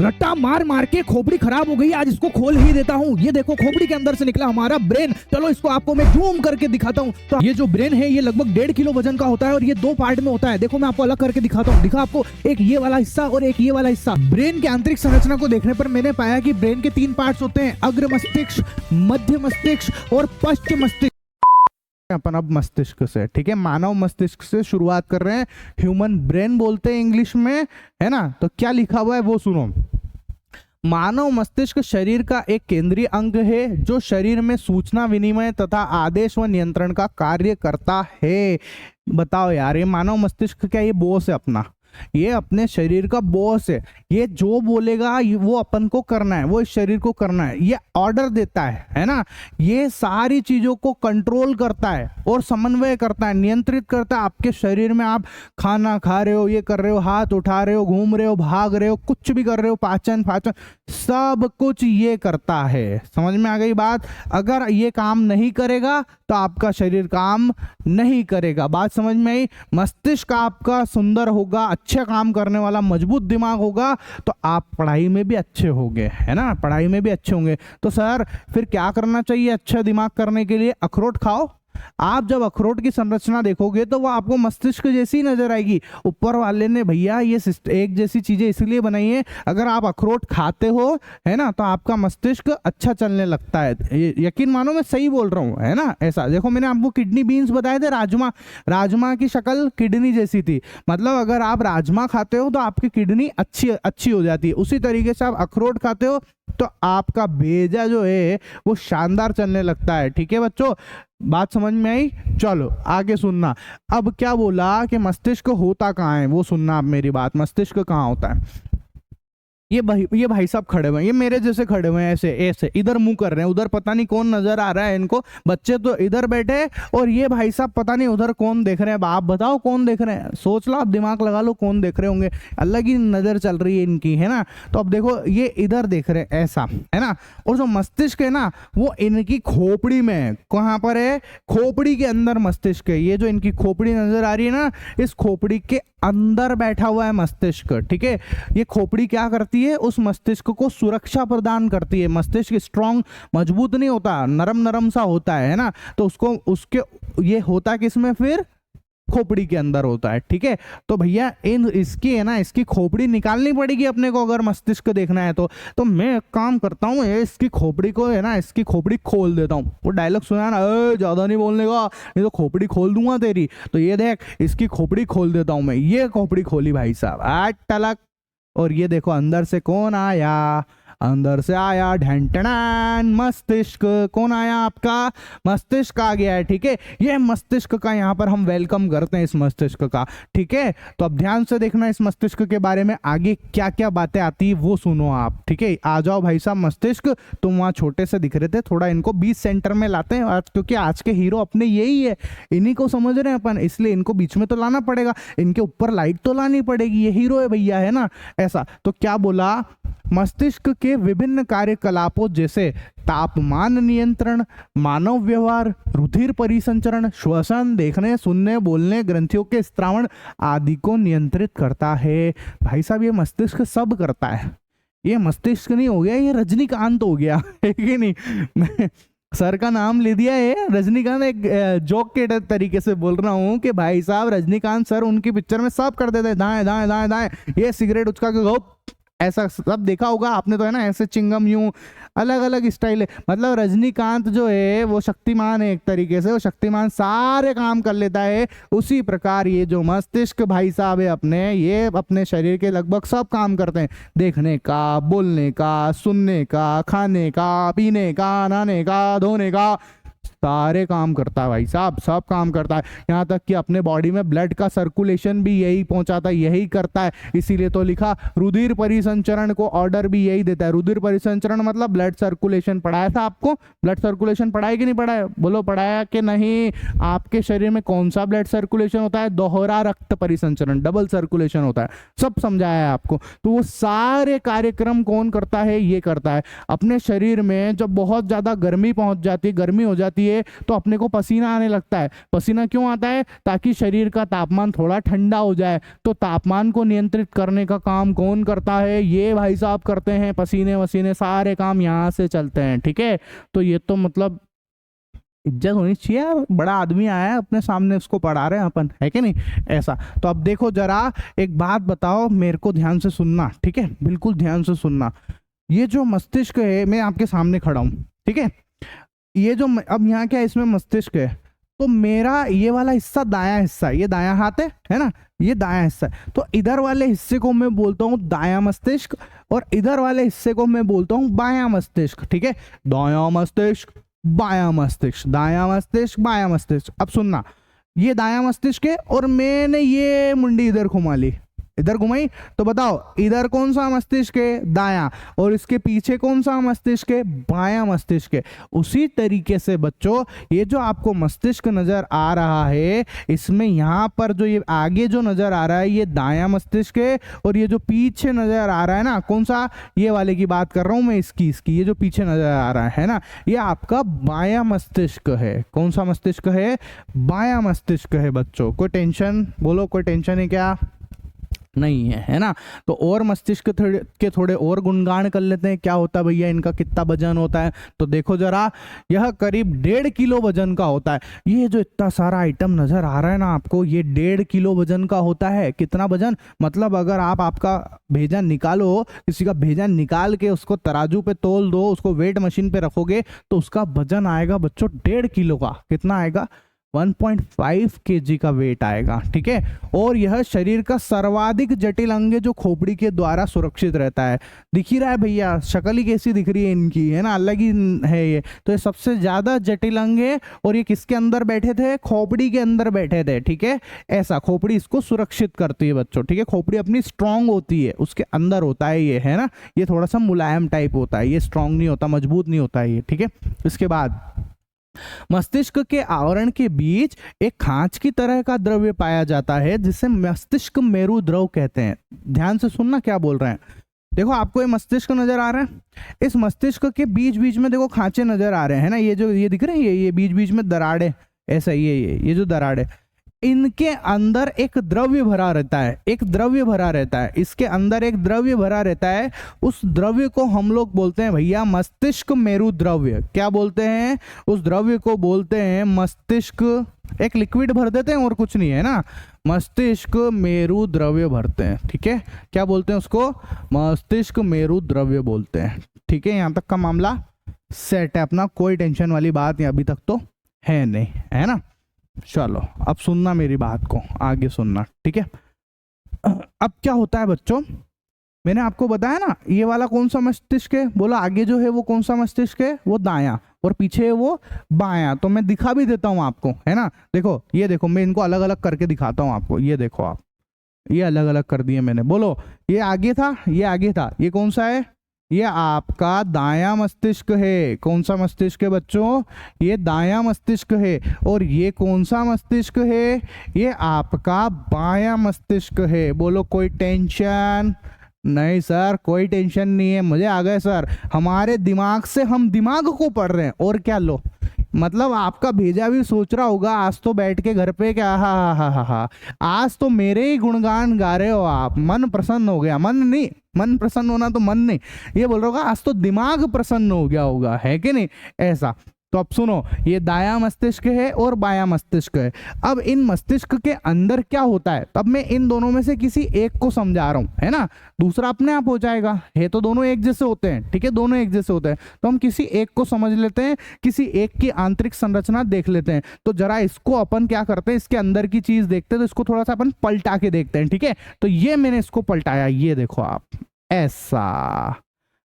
रट्टा मार मार के खोपड़ी खराब हो गई, आज इसको खोल ही देता हूँ। ये देखो खोपड़ी के अंदर से निकला हमारा ब्रेन। चलो इसको आपको मैं जूम करके दिखाता हूँ। तो ये जो ब्रेन है ये लगभग 1.5 किलो वजन का होता है और ये 2 पार्ट में होता है। देखो मैं आपको अलग करके दिखाता हूँ। दिखा आपको, एक ये वाला हिस्सा और एक ये वाला हिस्सा। ब्रेन के आंतरिक संरचना को देखने पर मैंने पाया कि ब्रेन के 3 पार्ट्स होते हैं, अग्र मस्तिष्क, मध्य मस्तिष्क और पश्च मस्तिष्क। अपन अब मस्तिष्क से, ठीक है, मानव मस्तिष्क से शुरुआत कर रहे हैं। ह्यूमन ब्रेन बोलते हैं इंग्लिश में, है ना। तो क्या लिखा हुआ है वो सुनो। मानव मस्तिष्क शरीर का एक केंद्रीय अंग है जो शरीर में सूचना विनिमय तथा आदेश व नियंत्रण का कार्य करता है। बताओ यार, ये मानव मस्तिष्क क्या ये बॉस है अपना? ये अपने शरीर का बॉस है। ये जो बोलेगा वो अपन को करना है, वो इस शरीर को करना है। ये ऑर्डर देता है ना। ये सारी चीजों को कंट्रोल करता है और समन्वय करता है, नियंत्रित करता है। आपके शरीर में आप खाना खा रहे हो, ये कर रहे हो, हाथ उठा रहे हो, घूम रहे हो, भाग रहे हो, कुछ भी कर रहे हो, पाचन फाचन सब कुछ ये करता है। समझ में आ गई बात? अगर ये काम नहीं करेगा तो आपका शरीर काम नहीं करेगा। बात समझ में आई? मस्तिष्क आपका सुंदर होगा, अच्छा काम करने वाला मजबूत दिमाग होगा तो आप पढ़ाई में भी अच्छे होंगे, है ना। पढ़ाई में भी अच्छे होंगे। तो सर फिर क्या करना चाहिए अच्छा दिमाग करने के लिए? अखरोट खाओ। आप जब अखरोट की संरचना देखोगे तो वो आपको मस्तिष्क जैसी नजर आएगी। ऊपर वाले ने भैया ये एक जैसी चीजें इसलिए बनाई है, अगर आप अखरोट खाते हो, है ना, तो आपका मस्तिष्क अच्छा चलने लगता है। यकीन मानो मैं सही बोल रहा हूँ, है ना। ऐसा देखो, मैंने आपको किडनी बीन्स बताए थे, राजमा। राजमा की शक्ल किडनी जैसी थी, मतलब अगर आप राजमा खाते हो तो आपकी किडनी अच्छी हो जाती है। उसी तरीके से आप अखरोट खाते हो तो आपका भेजा जो है वो शानदार चलने लगता है। ठीक है बच्चों, बात समझ में आई? चलो आगे सुनना। अब क्या बोला कि मस्तिष्क होता कहाँ है वो सुनना आप मेरी बात। मस्तिष्क कहाँ होता है? ये भाई साहब खड़े हुए हैं, ये मेरे जैसे खड़े हुए हैं, ऐसे ऐसे इधर मुंह कर रहे हैं, उधर पता नहीं कौन नजर आ रहा है इनको। बच्चे तो इधर बैठे और ये भाई साहब पता नहीं उधर कौन देख रहे हैं। आप बताओ कौन देख रहे हैं? सोच लो, आप दिमाग लगा लो कौन देख रहे होंगे। अलग ही नजर चल रही है इनकी, है ना। तो अब देखो ये इधर देख रहे हैं, ऐसा, है ना। और जो मस्तिष्क है ना वो इनकी खोपड़ी में है। कहाँ पर है? खोपड़ी के अंदर मस्तिष्क है। ये जो इनकी खोपड़ी नजर आ रही है ना, इस खोपड़ी के अंदर बैठा हुआ है मस्तिष्क। ठीक है, ये खोपड़ी क्या करती है? उस मस्तिष्क को सुरक्षा प्रदान करती है। मस्तिष्क स्ट्रांग मजबूत नहीं होता, नरम नरम सा होता है ना। तो उसके ये होता किसमें? फिर खोपड़ी के अंदर होता है। ठीक है, तो भैया इसकी है ना, इसकी खोपड़ी निकालनी पड़ेगी अपने को अगर मस्तिष्क देखना है तो मैं एक काम करता हूँ, इसकी खोपड़ी को है ना, इसकी खोपड़ी खोल देता हूँ। वो डायलॉग सुना ना, ज्यादा नहीं बोलने का, नहीं तो खोपड़ी खोल दूंगा तेरी। तो ये देख, इसकी खोपड़ी खोल देता हूँ मैं। ये खोपड़ी खोली भाई साहब, आज टलक। और ये देखो अंदर से कौन आया? अंदर से आया ढंटनान मस्तिष्क। कौन आया? आपका मस्तिष्क आ गया है। ठीक है, ये मस्तिष्क का यहाँ पर हम वेलकम करते हैं, इस मस्तिष्क का। ठीक है, तो अब ध्यान से देखना इस मस्तिष्क के बारे में, आगे क्या क्या बातें आती है वो सुनो आप। ठीक है, आ जाओ भाई साहब। मस्तिष्क तुम वहाँ छोटे से दिख रहे थे, थोड़ा इनको 20 सेंटर में लाते हैं आज, क्योंकि आज के हीरो अपने यही है, इन्हीं को समझ रहे हैं अपन, इसलिए इनको बीच में तो लाना पड़ेगा, इनके ऊपर लाइट तो लानी पड़ेगी। ये हीरो है भैया, है ना। ऐसा तो क्या बोला? मस्तिष्क के विभिन्न कार्यकलापों जैसे तापमान नियंत्रण, मानव व्यवहार, रुधिर परिसंचरण, श्वसन, देखने सुनने बोलने, ग्रंथियों के स्त्रावण आदि को नियंत्रित करता है। भाई साहब ये मस्तिष्क सब करता है। ये मस्तिष्क नहीं हो गया, ये रजनीकांत हो गया, है कि नहीं? सर का नाम ले दिया है रजनीकांत, एक जोक के तरीके से बोल रहा हूँ कि भाई साहब रजनीकांत सर उनकी पिक्चर में सब कर देते हैं, दाएं दाएं दाएं दाएं, ये सिगरेट उचका के ऐसा सब देखा होगा आपने तो, है ना। ऐसे चिंगम यूं अलग अलग स्टाइल है। मतलब रजनीकांत जो है वो शक्तिमान है एक तरीके से, वो शक्तिमान सारे काम कर लेता है। उसी प्रकार ये जो मस्तिष्क भाई साहब है अपने, ये अपने शरीर के लगभग सब काम करते हैं। देखने का, बोलने का, सुनने का, खाने का, पीने का, नहाने का, धोने का, सारे काम करता है भाई साहब, सब काम करता है। यहाँ तक कि अपने बॉडी में ब्लड का सर्कुलेशन भी यही पहुंचाता है, यही करता है। इसीलिए तो लिखा रुधिर परिसंचरण को ऑर्डर भी यही देता है। रुधिर परिसंचरण मतलब ब्लड सर्कुलेशन। पढ़ाया था आपको? ब्लड सर्कुलेशन पढ़ाया कि नहीं पढ़ाया? बोलो पढ़ाया कि नहीं? आपके शरीर में कौन सा ब्लड सर्कुलेशन होता है? दोहरा रक्त परिसंचरण, डबल सर्कुलेशन होता है। सब समझाया है आपको। तो वो सारे कार्यक्रम कौन करता है? ये करता है। अपने शरीर में जब बहुत ज्यादा गर्मी पहुंच जाती है, गर्मी हो जाती है, है तो अपने को पसीना आने लगता है। पसीना क्यों आता है? ताकि शरीर का तापमान थोड़ा ठंडा हो जाए। तो तापमान को नियंत्रित करने का काम कौन करता है? ये भाई साहब करते हैं। पसीने वसीने सारे काम यहाँ से चलते हैं, ठीक है। तो ये तो मतलब इज्जत होनी चाहिए यार, बड़ा आदमी आया है अपने सामने, उसको पढ़ा रहे हैं अपन, है कि नहीं? ऐसा। तो अब देखो जरा एक बात बताओ, मेरे को ध्यान से सुनना, ठीक है, बिल्कुल ध्यान से सुनना। ये जो मस्तिष्क है, मैं आपके सामने खड़ा हूँ, ठीक है, ये जो अब यहाँ क्या है, इसमें मस्तिष्क है, तो मेरा ये वाला हिस्सा दायां हिस्सा, ये दायां हाथ है ना, ये दायां हिस्सा है। तो इधर वाले हिस्से को मैं बोलता हूँ दायां मस्तिष्क, और इधर वाले हिस्से को मैं बोलता हूँ बायां मस्तिष्क, ठीक है। दायां मस्तिष्क, बायां मस्तिष्क, दायां मस्तिष्क, बायां मस्तिष्क। अब सुनना, ये दायां मस्तिष्क है और मैंने ये मुंडी इधर घुमा ली, इधर घुमाई, तो बताओ इधर कौन सा मस्तिष्क है? दायां। और इसके पीछे कौन सा मस्तिष्क है? बायां मस्तिष्क है। उसी तरीके से बच्चों, ये जो आपको मस्तिष्क नजर आ रहा है, इसमें यहाँ पर जो ये आगे जो नजर आ रहा है, ये दायां मस्तिष्क है, और ये जो पीछे नजर आ रहा है ना, कौन सा? ये वाले की बात कर रहा हूं मैं, इसकी ये जो पीछे नजर आ रहा है ना, ये आपका बायां मस्तिष्क है। कौन सा मस्तिष्क है? बायां मस्तिष्क है बच्चों। कोई टेंशन? बोलो, कोई टेंशन है क्या? नहीं है, है ना। तो और मस्तिष्क के थोड़े और गुणगान कर लेते हैं, क्या होता है भैया इनका, कितना वजन होता है? तो देखो जरा, यह करीब 1.5 किलो वजन का होता है। ये जो इतना सारा आइटम नजर आ रहा है ना आपको, ये 1.5 किलो वजन का होता है। कितना वजन? मतलब अगर आप आपका भेजा निकालो, किसी का भेजा निकाल के उसको तराजू पे तोल दो, उसको वेट मशीन पे रखोगे, तो उसका वजन आएगा बच्चों 1.5 किलो का। कितना आएगा? 1.5 kg का वेट आएगा, ठीक है। और यह शरीर का सर्वाधिक जटिल अंग है, जो खोपड़ी के द्वारा सुरक्षित रहता है। दिख ही रहा है भैया, शक्ल ही कैसी दिख रही है इनकी, है ना, अलग ही है ये। तो ये सबसे ज्यादा जटिल अंग है, और ये किसके अंदर बैठे थे? खोपड़ी के अंदर बैठे थे, ठीक है। ऐसा खोपड़ी इसको सुरक्षित करती है बच्चों, ठीक है। खोपड़ी अपनी स्ट्रांग होती है, उसके अंदर होता है ये, है ना। ये थोड़ा सा मुलायम टाइप होता है, ये स्ट्रांग नहीं होता, मजबूत नहीं होता है ये, ठीक है। इसके बाद मस्तिष्क के आवरण के बीच एक खांच की तरह का द्रव्य पाया जाता है, जिसे मस्तिष्क मेरु द्रव कहते हैं। ध्यान से सुनना क्या बोल रहे हैं। देखो आपको ये मस्तिष्क नजर आ रहा है, इस मस्तिष्क के बीच बीच में देखो खांचे नजर आ रहे हैं ना, ये जो ये दिख रहे हैं, ये बीच बीच में दराड़े, ऐसा ये जो दराड़े, इनके अंदर एक द्रव्य भरा रहता है, एक द्रव्य भरा रहता है, इसके अंदर एक द्रव्य भरा रहता है। उस द्रव्य को हम लोग बोलते हैं भैया मस्तिष्क मेरु द्रव्य। क्या बोलते हैं? उस द्रव्य को बोलते हैं मस्तिष्क, एक लिक्विड भर देते हैं और कुछ नहीं, है ना, मस्तिष्क मेरु द्रव्य भरते हैं, ठीक है। क्या बोलते हैं उसको? मस्तिष्क मेरु द्रव्य बोलते हैं, ठीक है। यहां तक का मामला सेट है अपना, कोई टेंशन वाली बात अभी तक तो है नहीं, है ना। चलो अब सुनना मेरी बात को, आगे सुनना, ठीक है। अब क्या होता है बच्चों, मैंने आपको बताया ना, ये वाला कौन सा मस्तिष्क है? बोला आगे जो है वो कौन सा मस्तिष्क है? वो दायां, और पीछे है वो बायां। तो मैं दिखा भी देता हूं आपको, है ना। देखो, ये देखो, मैं इनको अलग अलग करके दिखाता हूं आपको। ये देखो आप, ये अलग अलग कर दिए मैंने। बोलो, ये आगे था, ये आगे था, ये कौन सा है? ये आपका दायां मस्तिष्क है। कौन सा मस्तिष्क है बच्चों? ये दायां मस्तिष्क है। और ये कौन सा मस्तिष्क है? ये आपका बायां मस्तिष्क है। बोलो, कोई टेंशन? नहीं सर, कोई टेंशन नहीं है। मजे आ गए सर, हमारे दिमाग से हम दिमाग को पढ़ रहे हैं, और क्या। लो, मतलब आपका भेजा भी सोच रहा होगा आज तो बैठ के घर पे, क्या हा, आज तो मेरे ही गुणगान गा रहे हो आप, मन प्रसन्न हो गया। मन नहीं, मन प्रसन्न होना तो मन नहीं, ये बोल रहा होगा आज तो दिमाग प्रसन्न हो गया होगा, है कि नहीं? ऐसा। तो अब सुनो, ये दायां मस्तिष्क है और बायां मस्तिष्क है। अब इन मस्तिष्क के अंदर क्या होता है, तब मैं इन दोनों में से किसी एक को समझा रहा हूं, है ना, दूसरा अपने आप हो जाएगा। है तो दोनों एक जैसे होते हैं, ठीक है, दोनों एक जैसे होते हैं। तो हम किसी एक को समझ लेते हैं, किसी एक की आंतरिक संरचना देख लेते हैं। तो जरा इसको अपन क्या करते हैं, इसके अंदर की चीज देखते हैं, तो इसको थोड़ा सा अपन पलटा के देखते हैं, ठीक है। तो ये मैंने इसको पलटाया, ये देखो आप, ऐसा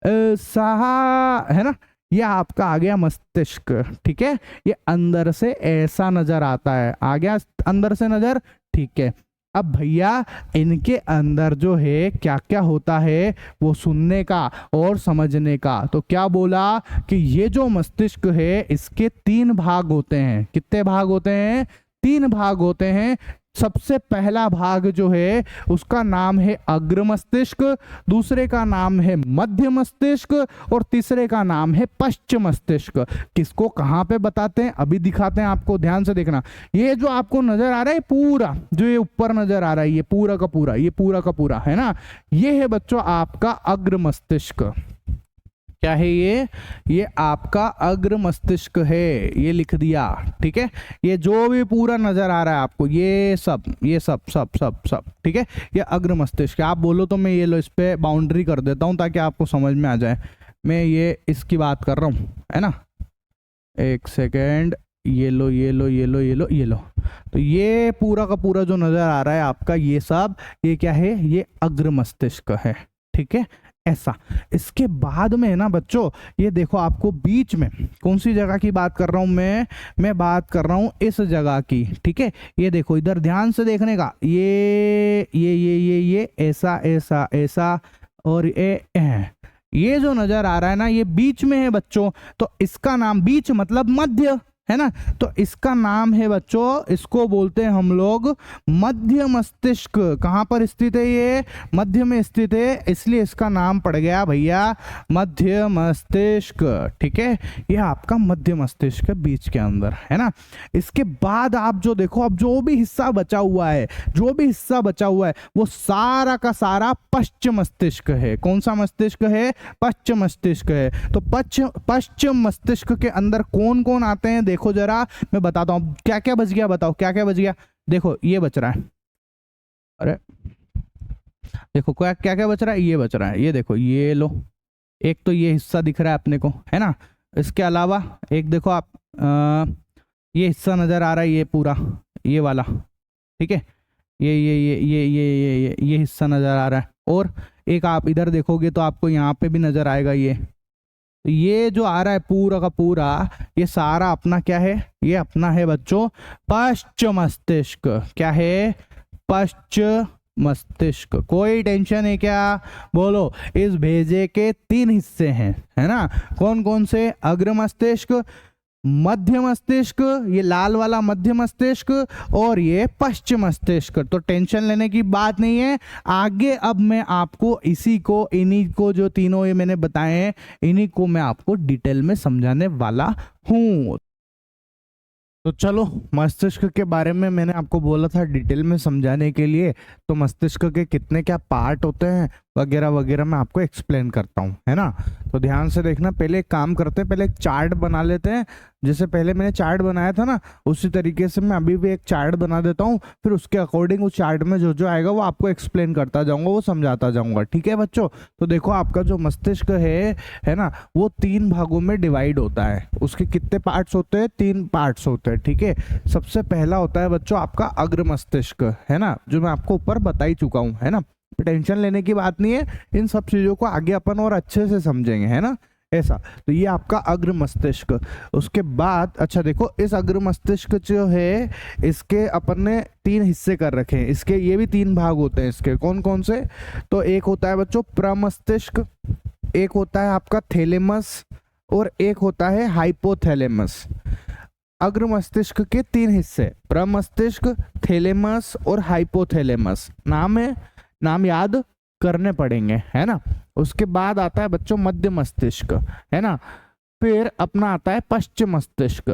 ऐसा, है ना। ये आपका आ गया मस्तिष्क, ठीक है। ये अंदर से ऐसा नजर आता है, आ गया अंदर से नजर, ठीक है। अब भैया इनके अंदर जो है क्या क्या होता है, वो सुनने का और समझने का। तो क्या बोला कि ये जो मस्तिष्क है, इसके 3 भाग होते हैं। कितने भाग होते हैं? 3 भाग होते हैं। सबसे पहला भाग जो है उसका नाम है अग्र मस्तिष्क, दूसरे का नाम है मध्य मस्तिष्क और तीसरे का नाम है पश्चिम मस्तिष्क। किसको कहाँ पे बताते हैं अभी दिखाते हैं आपको, ध्यान से देखना। ये जो आपको नजर आ रहा है पूरा, जो ये ऊपर नजर आ रहा है, ये पूरा का पूरा, ये पूरा का पूरा है ना, ये है बच्चों आपका अग्र मस्तिष्क। क्या है ये आपका अग्र मस्तिष्क है, ये लिख दिया, ठीक है। ये जो भी पूरा नजर आ रहा है आपको, ये सब सब सब सब, ठीक है, ये अग्र मस्तिष्क। आप बोलो तो मैं ये लो इस पे बाउंड्री कर देता हूँ ताकि आपको समझ में आ जाए। मैं ये इसकी बात कर रहा हूँ, है ना, एक सेकेंड, ये लो ये लो ये लो ये लो ये लो। तो ये पूरा का पूरा जो नजर आ रहा है आपका, ये सब, ये क्या है, ये अग्र मस्तिष्क है, ठीक है, ऐसा। इसके बाद में है ना बच्चों, ये देखो आपको बीच में कौन सी जगह की बात कर रहा हूं मैं बात कर रहा हूं इस जगह की, ठीक है। ये देखो इधर ध्यान से देखने का, ये ऐसा ऐसा ऐसा और ये जो नजर आ रहा है ना, ये बीच में है बच्चों। तो इसका नाम, बीच मतलब मध्य, है ना, तो इसका नाम है बच्चों, इसको बोलते हैं हम लोग मध्य मस्तिष्क। कहाँ पर स्थित है ये, मध्य में स्थित है, इसलिए इसका नाम पड़ गया भैया मध्य मस्तिष्क, ठीक है। ये आपका मध्य मस्तिष्क बीच के अंदर, है ना। इसके बाद आप जो देखो, अब जो भी हिस्सा बचा हुआ है, वो सारा का सारा पश्चिम मस्तिष्क है। कौन सा मस्तिष्क है, पश्चिम मस्तिष्क है। तो पश्चिम मस्तिष्क के अंदर कौन कौन आते हैं, देखो जरा मैं बताता हूं क्या क्या बच गया, बताओ क्या क्या बच गया। देखो ये बच रहा है, अरे देखो क्या क्या बच रहा है, ये बच रहा है, ये देखो, ये लो, एक तो ये हिस्सा दिख रहा है अपने को, है ना। इसके अलावा एक देखो आप, ये हिस्सा नजर आ रहा है, ये पूरा ये वाला, ठीक है, ये हिस्सा नजर आ रहा है। और एक आप इधर देखोगे तो आपको यहाँ पे भी नजर आएगा, ये जो आ रहा है पूरा का पूरा, ये सारा अपना क्या है, ये अपना है बच्चों पश्चिम मस्तिष्क। क्या है, पश्चिम मस्तिष्क। कोई टेंशन है क्या, बोलो। इस भेजे के 3 हिस्से हैं, है ना, कौन कौन से, अग्र मस्तिष्क, मध्य मस्तिष्क, ये लाल वाला मध्य मस्तिष्क, और ये पश्चिम मस्तिष्क। तो टेंशन लेने की बात नहीं है। आगे अब मैं आपको इन्हीं को जो तीनों ये मैंने बताए हैं, इन्हीं को मैं आपको डिटेल में समझाने वाला हूं। तो चलो, मस्तिष्क के बारे में मैंने आपको बोला था डिटेल में समझाने के लिए, तो मस्तिष्क के कितने क्या पार्ट होते हैं वगैरह वगैरह मैं आपको एक्सप्लेन करता हूँ, है ना। तो ध्यान से देखना, पहले एक काम करते हैं, पहले एक चार्ट बना लेते हैं। जैसे पहले मैंने चार्ट बनाया था ना, उसी तरीके से मैं अभी भी एक चार्ट बना देता हूँ, फिर उसके अकॉर्डिंग उस चार्ट में जो जो आएगा वो आपको एक्सप्लेन करता जाऊंगा, वो समझाता जाऊंगा, ठीक है बच्चों। तो देखो आपका जो मस्तिष्क है ना, वो 3 भागों में डिवाइड होता है। उसके कितने पार्ट्स होते हैं, 3 पार्ट्स होते हैं, ठीक है। सबसे पहला होता है बच्चों आपका अग्र मस्तिष्क, है ना, जो मैं आपको ऊपर बता ही चुका हूँ, है ना। टेंशन लेने की बात नहीं है, इन सब चीजों को आगे अपन और अच्छे से समझेंगे, है ना, ऐसा। तो ये आपका अग्र मस्तिष्क। उसके बाद अच्छा देखो, इस अग्र मस्तिष्क जो है, इसके अपन ने 3 हिस्से कर रखे हैं। इसके ये भी 3 भाग होते हैं इसके, कौन कौन से, तो एक होता है बच्चों प्रमस्तिष्क, एक होता है आपका थैलेमस, और एक होता है हाइपोथैलेमस। अग्र मस्तिष्क के 3 हिस्से, प्रमस्तिष्क, थैलेमस और हाइपोथैलेमस। नाम है, नाम याद करने पड़ेंगे, है ना। उसके बाद आता है बच्चों मध्य मस्तिष्क, है ना। फिर अपना आता है पश्चिम मस्तिष्क।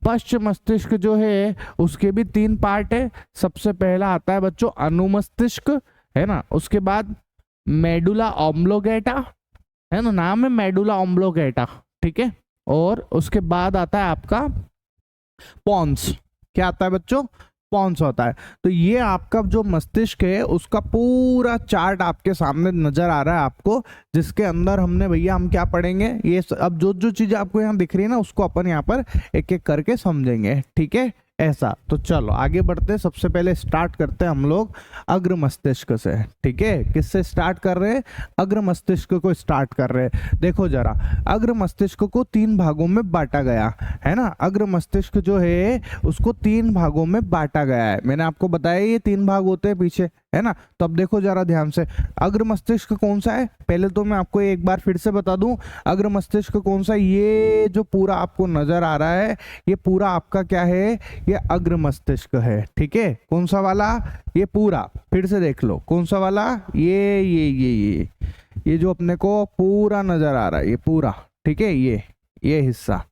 पश्चिम मस्तिष्क जो है उसके भी 3 पार्ट है। सबसे पहला आता है बच्चों अनुमस्तिष्क, है ना। उसके बाद मेडुला ऑब्लोंगेटा, है ना, नाम है मेडुला ऑब्लोंगेटा, ठीक है। और उसके बाद आता है आपका पोन्स। क्या आता है बच्चों, पॉन्स होता है। तो ये आपका जो मस्तिष्क है उसका पूरा चार्ट आपके सामने नजर आ रहा है आपको, जिसके अंदर हमने भैया हम क्या पढ़ेंगे, ये अब जो जो चीजें आपको यहाँ दिख रही है ना, उसको अपन यहाँ पर एक एक करके समझेंगे, ठीक है, ऐसा। तो चलो आगे बढ़ते हैं। सबसे पहले स्टार्ट करते हैं हम लोग अग्र मस्तिष्क से, ठीक है। किससे स्टार्ट कर रहे हैं, अग्र मस्तिष्क को स्टार्ट कर रहे हैं। देखो जरा, अग्र मस्तिष्क को 3 भागों में बांटा गया है ना। अग्र मस्तिष्क जो है उसको 3 भागों में बांटा गया है। मैंने आपको बताया ये 3 भाग होते हैं पीछे, है ना। तो अब देखो जरा ध्यान से, अग्र मस्तिष्क कौन सा है, पहले तो मैं आपको एक बार फिर से बता दूं, अग्र मस्तिष्क कौन सा है। ये जो पूरा आपको नजर आ रहा है ये पूरा आपका क्या है, ये अग्र मस्तिष्क है, ठीक है। कौन सा वाला, ये पूरा, फिर से देख लो कौन सा वाला, ये जो अपने को पूरा नजर आ रहा है, ये पूरा, ठीक है। ये हिस्सा,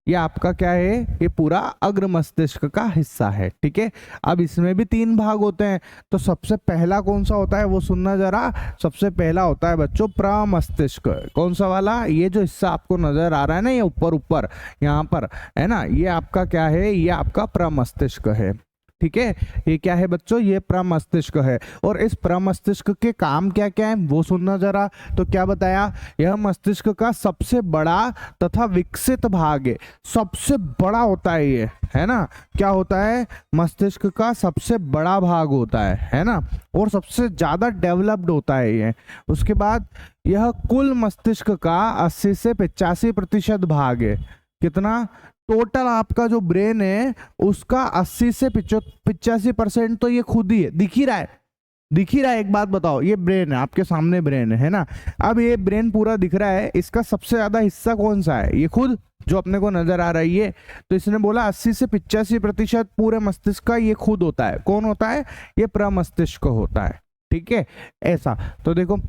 ये आपका क्या है, ये पूरा अग्र मस्तिष्क का हिस्सा है, ठीक है। अब इसमें भी 3 भाग होते हैं, तो सबसे पहला कौन सा होता है वो सुनना जरा। सबसे पहला होता है बच्चों प्रमस्तिष्क। कौन सा वाला, ये जो हिस्सा आपको नजर आ रहा है ना, ये ऊपर यहाँ पर है ना, ये आपका क्या है, ये आपका प्रमस्तिष्क है, ठीक है। ये क्या है बच्चों, ये प्रमस्तिष्क है। और इस प्रमस्तिष्क के काम क्या क्या है वो सुनना जरा। तो क्या बताया, यह मस्तिष्क का सबसे बड़ा तथा विकसित भाग है। सबसे बड़ा होता है ये, है ना। क्या होता है, मस्तिष्क का सबसे बड़ा भाग होता है ना, और सबसे ज्यादा डेवलप्ड होता है ये। उसके बाद यह कुल मस्तिष्क का 80 से 85% भाग है। कितना, टोटल आपका जो ब्रेन है उसका 80 से 85% तो ये खुद ही है, दिख ही रहा है। एक बात बताओ, ये ब्रेन है, आपके सामने ब्रेन है ना। अब ये ब्रेन पूरा दिख रहा है, इसका सबसे ज्यादा हिस्सा कौन सा है, ये खुद जो अपने को नजर आ रही है। तो इसने बोला 80 से 85% पूरे मस्तिष्क का ये खुद होता है। कौन होता है, ये प्रमस्तिष्क होता है, ठीक है। ऐसा तो देखो,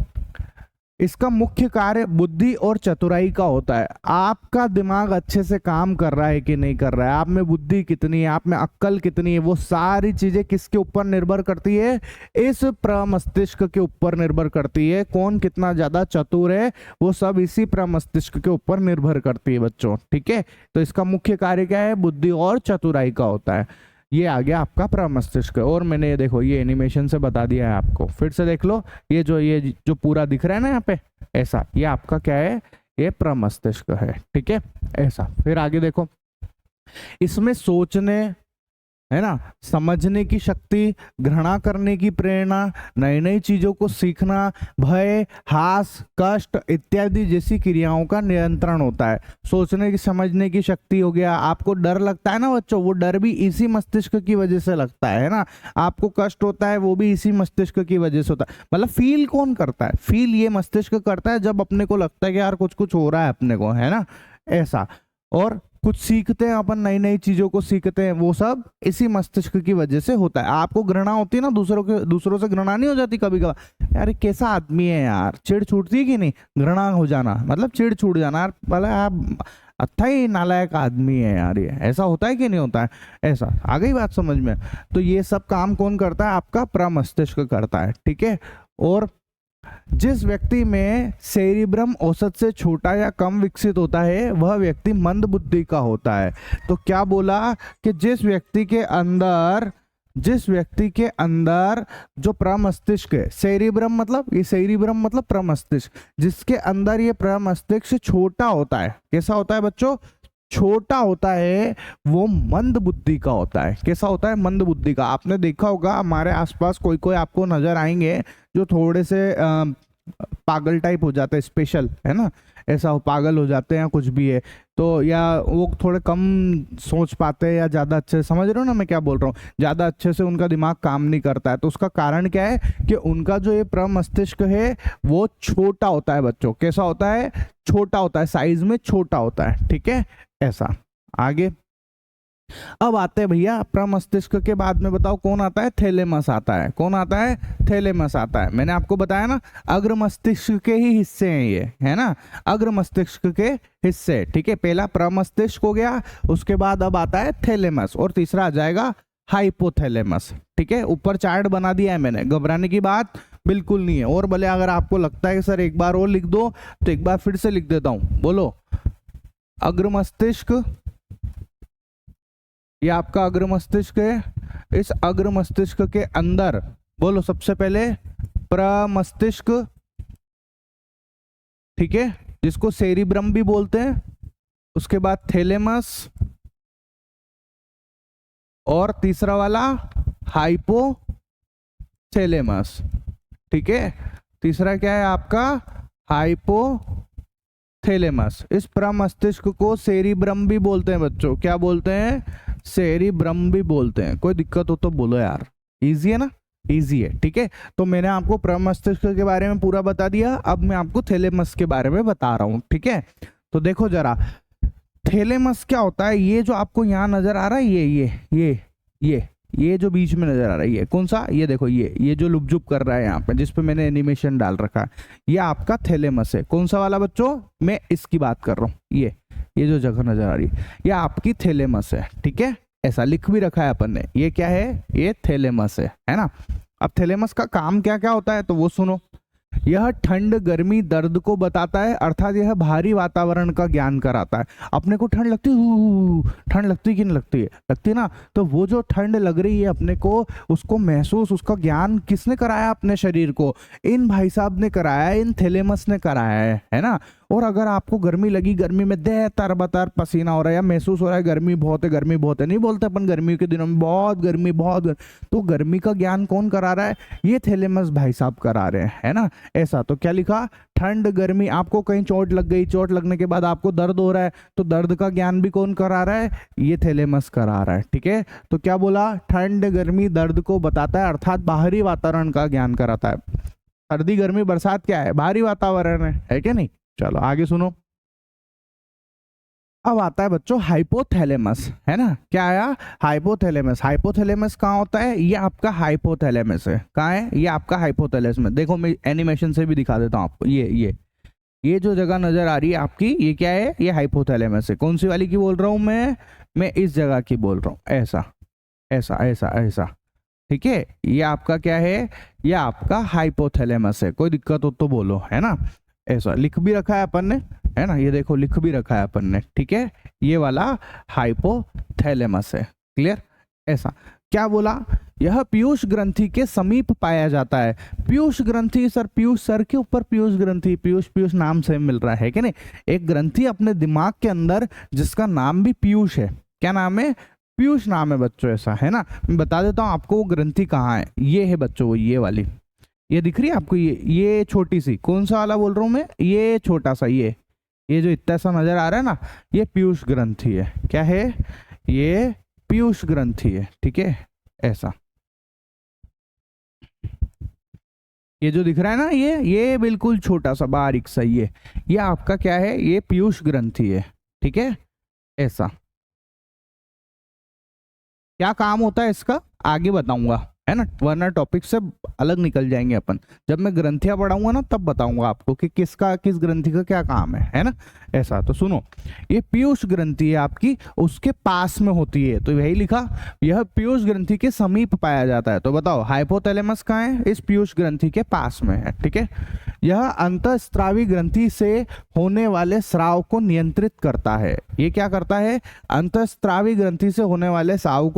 इसका मुख्य कार्य बुद्धि और चतुराई का होता है। आपका दिमाग अच्छे से काम कर रहा है कि नहीं कर रहा है, आप में बुद्धि कितनी है, आप में अक्ल कितनी है, वो सारी चीजें किसके ऊपर निर्भर करती है, इस प्रमस्तिष्क के ऊपर निर्भर करती है। कौन कितना ज्यादा चतुर है वो सब इसी प्रमस्तिष्क के ऊपर निर्भर करती है बच्चों, ठीक है। तो इसका मुख्य कार्य क्या है, बुद्धि और चतुराई का होता है। ये आ गया आपका प्रमस्तिष्क। और मैंने ये देखो, ये एनिमेशन से बता दिया है आपको, फिर से देख लो। ये जो पूरा दिख रहा है ना यहाँ पे, ऐसा, ये आपका क्या है, ये प्रमस्तिष्क है, ठीक है। ऐसा, फिर आगे देखो, इसमें सोचने, है ना, समझने की शक्ति, घृणा करने की प्रेरणा, नई नई चीजों को सीखना, भय, हास, कष्ट इत्यादि जैसी क्रियाओं का नियंत्रण होता है। सोचने की, समझने की शक्ति हो गया। आपको डर लगता है ना बच्चों, वो डर भी इसी मस्तिष्क की वजह से लगता है ना। आपको कष्ट होता है वो भी इसी मस्तिष्क की वजह से होता है। मतलब फील कौन करता है, फील ये मस्तिष्क करता है जब अपने को लगता है कि यार कुछ हो रहा है अपने को, है ना, ऐसा। और कुछ सीखते हैं अपन, नई नई चीजों को सीखते हैं, वो सब इसी मस्तिष्क की वजह से होता है। आपको घृणा होती है ना, दूसरों से घृणा नहीं हो जाती कभी कभार, यार कैसा आदमी है यार, चिढ़ छूटती है कि नहीं, घृणा हो जाना मतलब चिढ़ छूट जाना, यार भले आप अच्छा ही नालायक आदमी है यार, ये ऐसा होता है कि नहीं होता है, ऐसा। आ गई बात समझ में। तो ये सब काम कौन करता है, आपका प्रमस्तिष्क करता है, ठीक है। और जिस व्यक्ति में सेरिब्रम औसत से छोटा या कम विकसित होता है वह व्यक्ति मंद बुद्धि का होता है। तो क्या बोला कि जिस व्यक्ति के अंदर जो प्रमस्तिष्क है, सेरिब्रम मतलब प्रमस्तिष्क, जिसके अंदर ये प्रमस्तिष्क छोटा होता है, कैसा होता है बच्चों, छोटा होता है, वो मंद बुद्धि का होता है। कैसा होता है, मंद बुद्धि का। आपने देखा होगा हमारे आसपास कोई आपको नजर आएंगे जो थोड़े से पागल टाइप हो जाते हैं, स्पेशल, है ना, ऐसा हो, पागल हो जाते हैं, कुछ भी है तो, या वो थोड़े कम सोच पाते हैं, या ज़्यादा अच्छे से, समझ रहे हो ना मैं क्या बोल रहा हूँ, ज़्यादा अच्छे से उनका दिमाग काम नहीं करता है। तो उसका कारण क्या है कि उनका जो ये प्रमस्तिष्क है वो छोटा होता है बच्चों। कैसा होता है, छोटा होता है, साइज में छोटा होता है, ठीक है, ऐसा। आगे अब आते हैं भैया प्रमस्तिष्क के बाद में, बताओ कौन आता है, थैलेमस आता है। कौन आता है, थैलेमस आता है। मैंने आपको बताया ना, अग्र मस्तिष्क के ही हिस्से हैं ये, है ना, अग्र मस्तिष्क के हिस्से, ठीक है। पहला प्रमस्तिष्क हो गया, उसके बाद अब आता है थैलेमस, और तीसरा आ जाएगा हाइपोथैलेमस, ठीक है। ऊपर चार्ट बना दिया है मैंने, घबराने की बात बिल्कुल नहीं है। और भले अगर आपको लगता है कि सर एक बार और लिख दो, तो एक बार फिर से लिख देता हूं, बोलो। अग्र मस्तिष्क, ये आपका अग्र मस्तिष्क है। इस अग्र मस्तिष्क के अंदर बोलो सबसे पहले प्रमस्तिष्क, ठीक है, जिसको सेरिब्रम भी बोलते हैं। उसके बाद थैलेमस, और तीसरा वाला हाइपोथैलेमस, ठीक है। तीसरा क्या है आपका, हाइपोथैलेमस। इस प्रमस्तिष्क को सेरिब्रम भी बोलते हैं बच्चों। क्या बोलते हैं, सेरिब्रम भी बोलते हैं। कोई दिक्कत हो तो बोलो यार, इजी है ना, इजी है, ठीक है। तो मैंने आपको प्रमस्तिष्क के बारे में पूरा बता दिया, अब मैं आपको थैलेमस के बारे में बता रहा हूँ, ठीक है। तो देखो जरा, थैलेमस क्या होता है, ये जो आपको यहाँ नजर आ रहा है, ये जो बीच में नजर आ रहा है, ये कौन सा, ये देखो, ये जो लुपजुप कर रहा है यहाँ पे, जिस पे मैंने एनिमेशन डाल रखा है, ये आपका थैलेमस है। कौन सा वाला बच्चों, मैं इसकी बात कर रहा हूँ, ये जो जगह नजर आ रही है, ये आपकी थैलेमस है, ठीक है। ऐसा लिख भी रखा है अपन ने, ये क्या है, ये थैलेमस है ना। अब थैलेमस का काम क्या क्या होता है, तो वो सुनो। यह ठंड, गर्मी, दर्द को बताता है, अर्थात यह बाहरी वातावरण का ज्ञान कराता है। अपने को ठंड लगती है, ठंड लगती है कि नहीं लगती है, लगती है ना। तो वो जो ठंड लग रही है अपने को, उसको महसूस, उसका ज्ञान किसने कराया अपने शरीर को, इन भाई साहब ने कराया है, इन थैलेमस ने कराया है ना। और अगर आपको गर्मी लगी, गर्मी में देह तरबतर पसीना हो रहा है, या महसूस हो रहा है गर्मी बहुत है, गर्मी बहुत है, नहीं बोलते अपन गर्मी के दिनों में बहुत गर्मी, तो गर्मी का ज्ञान कौन करा रहा है, ये थैलेमस भाई साहब करा रहे हैं, है ना। ऐसा, तो क्या लिखा, ठंड, गर्मी, आपको कहीं चोट लग गई, चोट लगने के बाद आपको दर्द हो रहा है, तो दर्द का ज्ञान भी कौन करा रहा है, ये थैलेमस करा रहा है, ठीक है। तो क्या बोला, ठंड, गर्मी, दर्द को बताता है, अर्थात बाहरी वातावरण का ज्ञान कराता है। सर्दी, गर्मी, बरसात क्या है, बाहरी वातावरण है क्या नहीं। चलो आगे सुनो। अब आता है बच्चों हाइपोथैलेमस, है ना। क्या आया, हाइपोथैलेमस। हाइपोथैलेमस कहाँ होता है, ये आपका हाइपोथैलेमस है। कहाँ है, ये आपका हाइपोथैलेमस में। देखो मैं एनिमेशन से भी दिखा देता हूँ आपको, ये जो जगह नजर आ रही है आपकी, ये क्या है, ये हाइपोथैलेमस है। कौन सी वाली की बोल रहा हूँ मैं इस जगह की बोल रहा हूँ, ऐसा ऐसा ऐसा ऐसा, ठीक है। ये आपका क्या है, ये आपका हाइपोथैलेमस है। कोई दिक्कत हो तो बोलो, है ना। ऐसा लिख भी रखा है अपन ने, है ना, ये देखो लिख भी रखा है अपन ने, ठीक है। ये वाला हाइपोथैलेमस है, क्लियर। ऐसा क्या बोला, यह पीयूष ग्रंथि के समीप पाया जाता है। पीयूष ग्रंथि, सर पीयूष, सर के ऊपर पीयूष ग्रंथि, पीयूष नाम से मिल रहा है कि नहीं। एक ग्रंथि अपने दिमाग के अंदर जिसका नाम भी पीयूष है, क्या नाम है, पीयूष नाम है बच्चों, ऐसा है ना। मैं बता देता हूँ आपको वो ग्रंथि कहाँ है। ये है बच्चों, ये वाली, ये दिख रही है आपको, ये छोटी सी, कौन सा वाला बोल रहा हूँ मैं, ये छोटा सा, ये जो इतना सा नजर आ रहा है ना, ये पीयूष ग्रंथि है। क्या है, ये पीयूष ग्रंथि है, ठीक है। ऐसा ये जो दिख रहा है ना, ये बिल्कुल छोटा सा बारीक सा, ये आपका क्या है, ये पीयूष ग्रंथि है, ठीक है। ऐसा क्या काम होता है इसका आगे बताऊंगा, है ना, वरना टॉपिक से अलग निकल जाएंगे अपन। जब मैं ग्रंथियां पढ़ाऊंगा ना तब बताऊंगा आपको कि किस ग्रंथि का क्या काम है ना। ऐसा, तो सुनो, ये पीयूष ग्रंथि है आपकी, उसके पास में होती है, तो यही लिखा, यह पीयूष ग्रंथि के समीप पाया जाता है। तो बताओ हाइपोथैलेमस कहाँ है, इस पीयूष ग्रंथि के पास में है, ठीक है। यह अंतःस्रावी ग्रंथि से होने वाले स्राव को नियंत्रित करता है। ये क्या करता है, अंतःस्रावी ग्रंथि से होने वाले स्राव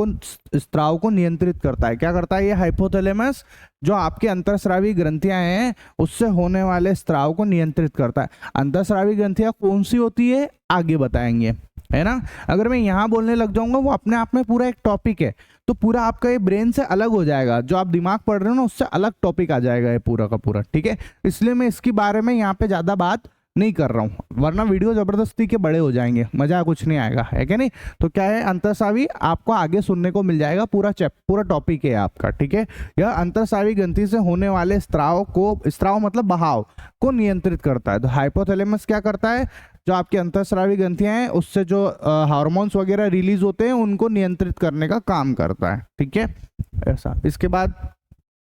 को नियंत्रित करता है। क्या करता है ये हाइपोथैलेमस, जो आपके अंतःस्रावी ग्रंथियां हैं उससे होने वाले स्राव को नियंत्रित करता है। अंतःस्रावी ग्रंथियां कौन सी होती है आगे बताएंगे, है ना। अगर मैं यहाँ बोलने लग जाऊंगा वो अपने आप में पूरा एक टॉपिक है, तो पूरा आपका ये ब्रेन से अलग हो जाएगा, जो आप दिमाग पढ़ रहे हो ना उससे अलग टॉपिक आ जाएगा ये पूरा का पूरा, ठीक है। इसलिए मैं इसके बारे में यहाँ पे ज्यादा बात नहीं कर रहा हूँ, वरना वीडियो जबरदस्ती के बड़े हो जाएंगे, मजा कुछ नहीं आएगा, है क्या नहीं। तो क्या है, अंतःस्रावी आपको आगे सुनने को मिल जाएगा, पूरा टॉपिक है आपका, ठीक है। यह अंतःस्रावी ग्रंथि से होने वाले स्राव मतलब बहाव को नियंत्रित करता है। तो हाइपोथैलेमस क्या करता है, जो आपकी अंतःस्रावी ग्रंथियां हैं उससे जो हार्मोन्स वगैरह रिलीज होते हैं उनको नियंत्रित करने का काम करता है, ठीक है। ऐसा, इसके बाद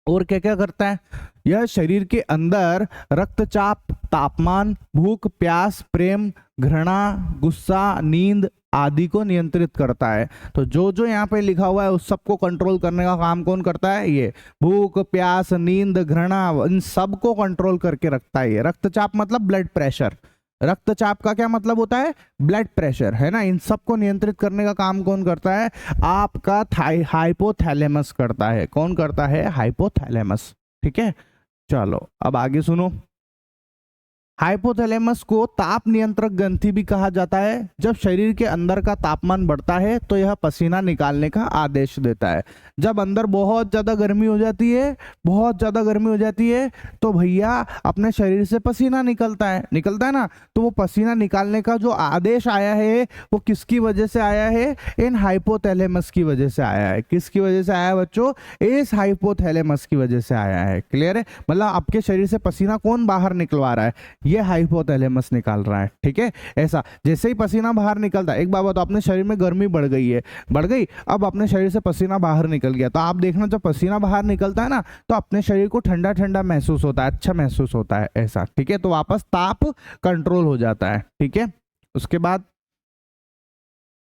और क्या क्या करता है, यह शरीर के अंदर रक्तचाप, तापमान, भूख, प्यास, प्रेम, घृणा, गुस्सा, नींद आदि को नियंत्रित करता है। तो जो यहाँ पे लिखा हुआ है उस सबको कंट्रोल करने का काम कौन करता है, ये भूख, प्यास, नींद, घृणा, इन सबको कंट्रोल करके रखता है ये। रक्तचाप मतलब ब्लड प्रेशर, रक्तचाप का क्या मतलब होता है, ब्लड प्रेशर, है ना। इन सबको नियंत्रित करने का काम कौन करता है, आपका हाइपोथैलेमस करता है। कौन करता है, हाइपोथैलेमस, ठीक है। चलो अब आगे सुनो। हाइपोथैलेमस को ताप नियंत्रक ग्रंथि भी कहा जाता है। जब शरीर के अंदर का तापमान बढ़ता है तो यह पसीना निकालने का आदेश देता है। जब अंदर बहुत ज़्यादा गर्मी हो जाती है, बहुत ज़्यादा गर्मी हो जाती है, तो भैया अपने शरीर से पसीना निकलता है ना। तो वो पसीना निकालने का जो आदेश आया है वो किसकी वजह से आया है? इन हाइपोथैलेमस की वजह से आया है। किसकी वजह से आया है बच्चों? इस हाइपोथैलेमस की वजह से आया है। क्लियर है? मतलब आपके शरीर से पसीना कौन बाहर निकलवा रहा है? ये हाइपोथैलेमस निकाल रहा है। ठीक है, ऐसा जैसे ही पसीना बाहर निकलता है, एक बात बताओ, अपने शरीर में गर्मी बढ़ गई है, बढ़ गई, अब अपने शरीर से पसीना बाहर निकल गया, तो आप देखना जब पसीना बाहर निकलता है ना तो अपने शरीर को ठंडा ठंडा महसूस होता है, अच्छा महसूस होता है, ऐसा। ठीक है, तो वापस ताप कंट्रोल हो जाता है। ठीक है, उसके बाद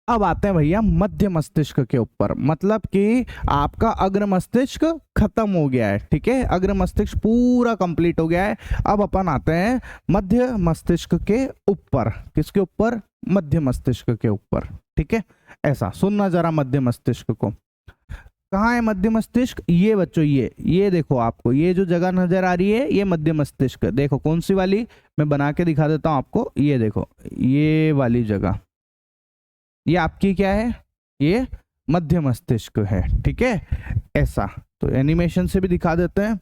अब आते हैं भैया मध्य मस्तिष्क के ऊपर। मतलब कि आपका अग्र मस्तिष्क खत्म हो गया है। ठीक है, अग्र मस्तिष्क पूरा कंप्लीट हो गया है। अब अपन आते हैं मध्य मस्तिष्क के ऊपर। किसके ऊपर? मध्य मस्तिष्क के ऊपर। ठीक है, ऐसा सुनना जरा मध्य मस्तिष्क को। कहाँ है मध्य मस्तिष्क? ये बच्चों, ये देखो, आपको ये जो जगह नजर आ रही है ये मध्य मस्तिष्क। देखो कौन सी वाली, मैं बना के दिखा देता हूँ आपको। ये देखो, ये वाली जगह, ये आपकी क्या है? ये मध्य मस्तिष्क है। ठीक है, ऐसा। तो एनिमेशन से भी दिखा देते हैं।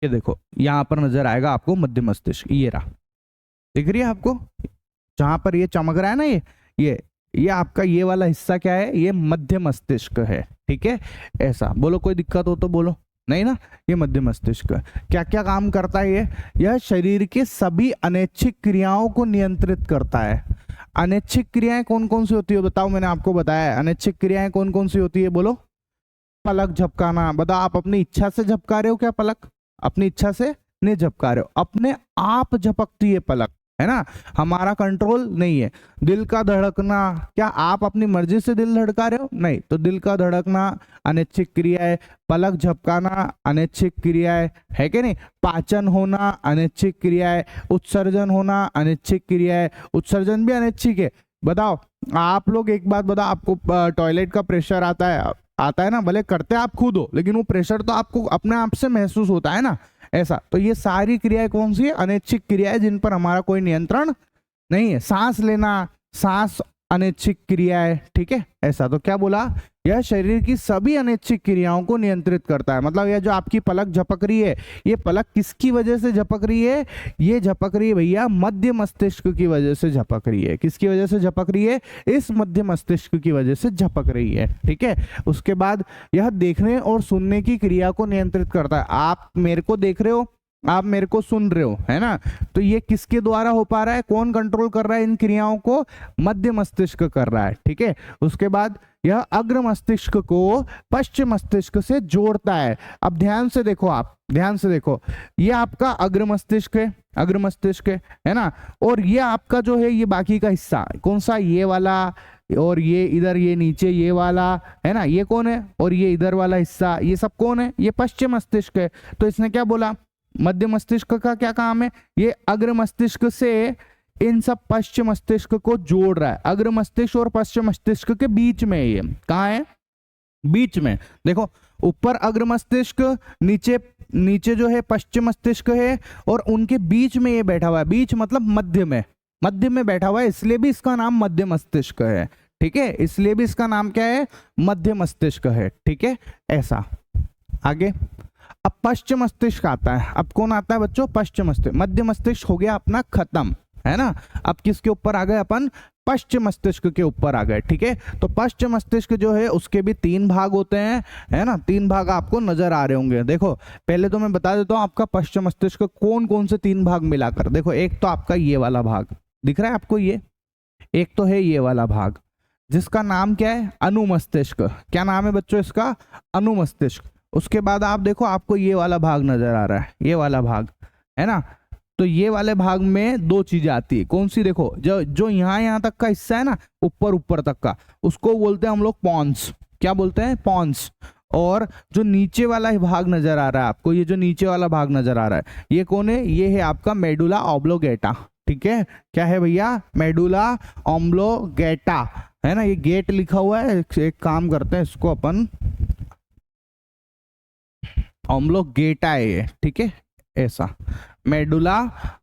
ये देखो, यहां पर नजर आएगा आपको मध्य मस्तिष्क। ये रहा, दिख रही है आपको? जहां पर ये चमक रहा है ना, ये आपका ये वाला हिस्सा क्या है? ये मध्य मस्तिष्क है। ठीक है, ऐसा। बोलो कोई दिक्कत हो तो बोलो। नहीं ना? ये मध्य मस्तिष्क क्या क्या काम करता है? यह शरीर के सभी अनैच्छिक क्रियाओं को नियंत्रित करता है। अनैच्छिक क्रियाएं कौन कौन सी होती है बताओ? मैंने आपको बताया है अनैच्छिक क्रियाएं कौन कौन सी होती है, बोलो। पलक झपकाना। बताओ, आप अपनी इच्छा से झपका रहे हो क्या पलक? अपनी इच्छा से नहीं झपका रहे हो, अपने आप झपकती है पलक, है ना? हमारा कंट्रोल नहीं है। दिल का धड़कना, क्या आप अपनी मर्जी से दिल धड़का रहे हो? नहीं। तो दिल का धड़कना अनैच्छिक क्रिया है। पलक झपकाना अनैच्छिक क्रिया है कि नहीं? पाचन होना अनैच्छिक क्रिया है। उत्सर्जन होना अनैच्छिक क्रिया है। उत्सर्जन भी अनैच्छिक है। बताओ, आप लोग एक बात बताओ, आपको टॉयलेट का प्रेशर आता है ना, भले करते आप खुद हो, लेकिन वो प्रेशर तो आपको अपने आप से महसूस होता है ना, ऐसा। तो ये सारी क्रियाएं कौन सी है? अनैच्छिक क्रियाएं, जिन पर हमारा कोई नियंत्रण नहीं है। सांस लेना, सांस अनैच्छिक क्रिया है। ठीक है, ऐसा। तो क्या बोला? यह शरीर की सभी अनैच्छिक क्रियाओं को नियंत्रित करता है। मतलब यह जो आपकी पलक झपक रही है, ये पलक किसकी वजह से झपक रही है? ये झपक रही है भैया मध्य मस्तिष्क की वजह से झपक रही है। किसकी वजह से झपक रही है? इस मध्य मस्तिष्क की वजह से झपक रही है। ठीक है, उसके बाद यह देखने और सुनने की क्रिया को नियंत्रित करता है। आप मेरे को देख रहे हो, आप मेरे को सुन रहे हो, है ना? तो ये किसके द्वारा हो पा रहा है? कौन कंट्रोल कर रहा है इन क्रियाओं को? मध्य मस्तिष्क कर रहा है। ठीक है, उसके बाद यह अग्र मस्तिष्क को पश्चिम मस्तिष्क से जोड़ता है। अब ध्यान से देखो, आप ध्यान से देखो, ये आपका अग्र मस्तिष्क है, अग्र मस्तिष्क है ना? और ये आपका जो है ये बाकी का हिस्सा कौन सा? ये वाला, और ये इधर, ये नीचे ये वाला, है ना? ये कौन है? और ये इधर वाला हिस्सा, ये सब कौन है? ये पश्चिम मस्तिष्क है। तो इसने क्या बोला? मध्य मस्तिष्क का क्या काम है? ये अग्र मस्तिष्क से इन सब पश्चिम मस्तिष्क को जोड़ रहा है। अग्र मस्तिष्क और पश्चिम मस्तिष्क के बीच में, ये कहाँ है? बीच में। देखो, ऊपर अग्र मस्तिष्क, नीचे जो है पश्चिम मस्तिष्क है, और उनके बीच में ये बैठा हुआ है। बीच मतलब मध्य में बैठा हुआ है, इसलिए भी इसका नाम मध्य मस्तिष्क है। ठीक है, इसलिए भी इसका नाम क्या है? मध्य मस्तिष्क है। ठीक है, ऐसा। आगे अब पश्चिम मस्तिष्क आता है। अब कौन आता है बच्चों? पश्चिम मस्तिष्क। मध्य मस्तिष्क हो गया अपना खत्म, है ना? अब किसके ऊपर आ गए अपन? पश्चिम मस्तिष्क के ऊपर आ गए। ठीक है, तो पश्चिम मस्तिष्क जो है उसके भी 3 भाग होते हैं, है ना? 3 भाग आपको नजर आ रहे होंगे। देखो, पहले तो मैं बता देता हूँ आपका पश्चिम मस्तिष्क कौन कौन से 3 भाग मिलाकर। देखो, एक तो आपका ये वाला भाग दिख रहा है आपको, ये एक तो है ये वाला भाग, जिसका नाम क्या है? अनुमस्तिष्क। क्या नाम है बच्चों इसका? अनुमस्तिष्क। उसके बाद आप देखो, आपको ये वाला भाग नजर आ रहा है, ये वाला भाग, है ना? तो ये वाले भाग में 2 चीजें आती है। कौन सी? देखो, जो यहाँ तक का हिस्सा है ना, ऊपर तक का, उसको बोलते हैं हम लोग पॉन्स। क्या बोलते हैं? पॉन्स। और जो नीचे वाला भाग नजर आ रहा है आपको, ये जो नीचे वाला भाग नजर आ रहा है, ये कौन है? ये है आपका मेडुला ऑब्लोगेटा। ठीक है, क्या है भैया? मेडुला ऑब्लोगेटा, है ना? ये गेट लिखा हुआ है। एक काम करते हैं, इसको अपन ऑम्लोगेटा है ये, ठीक है, ऐसा मेडुला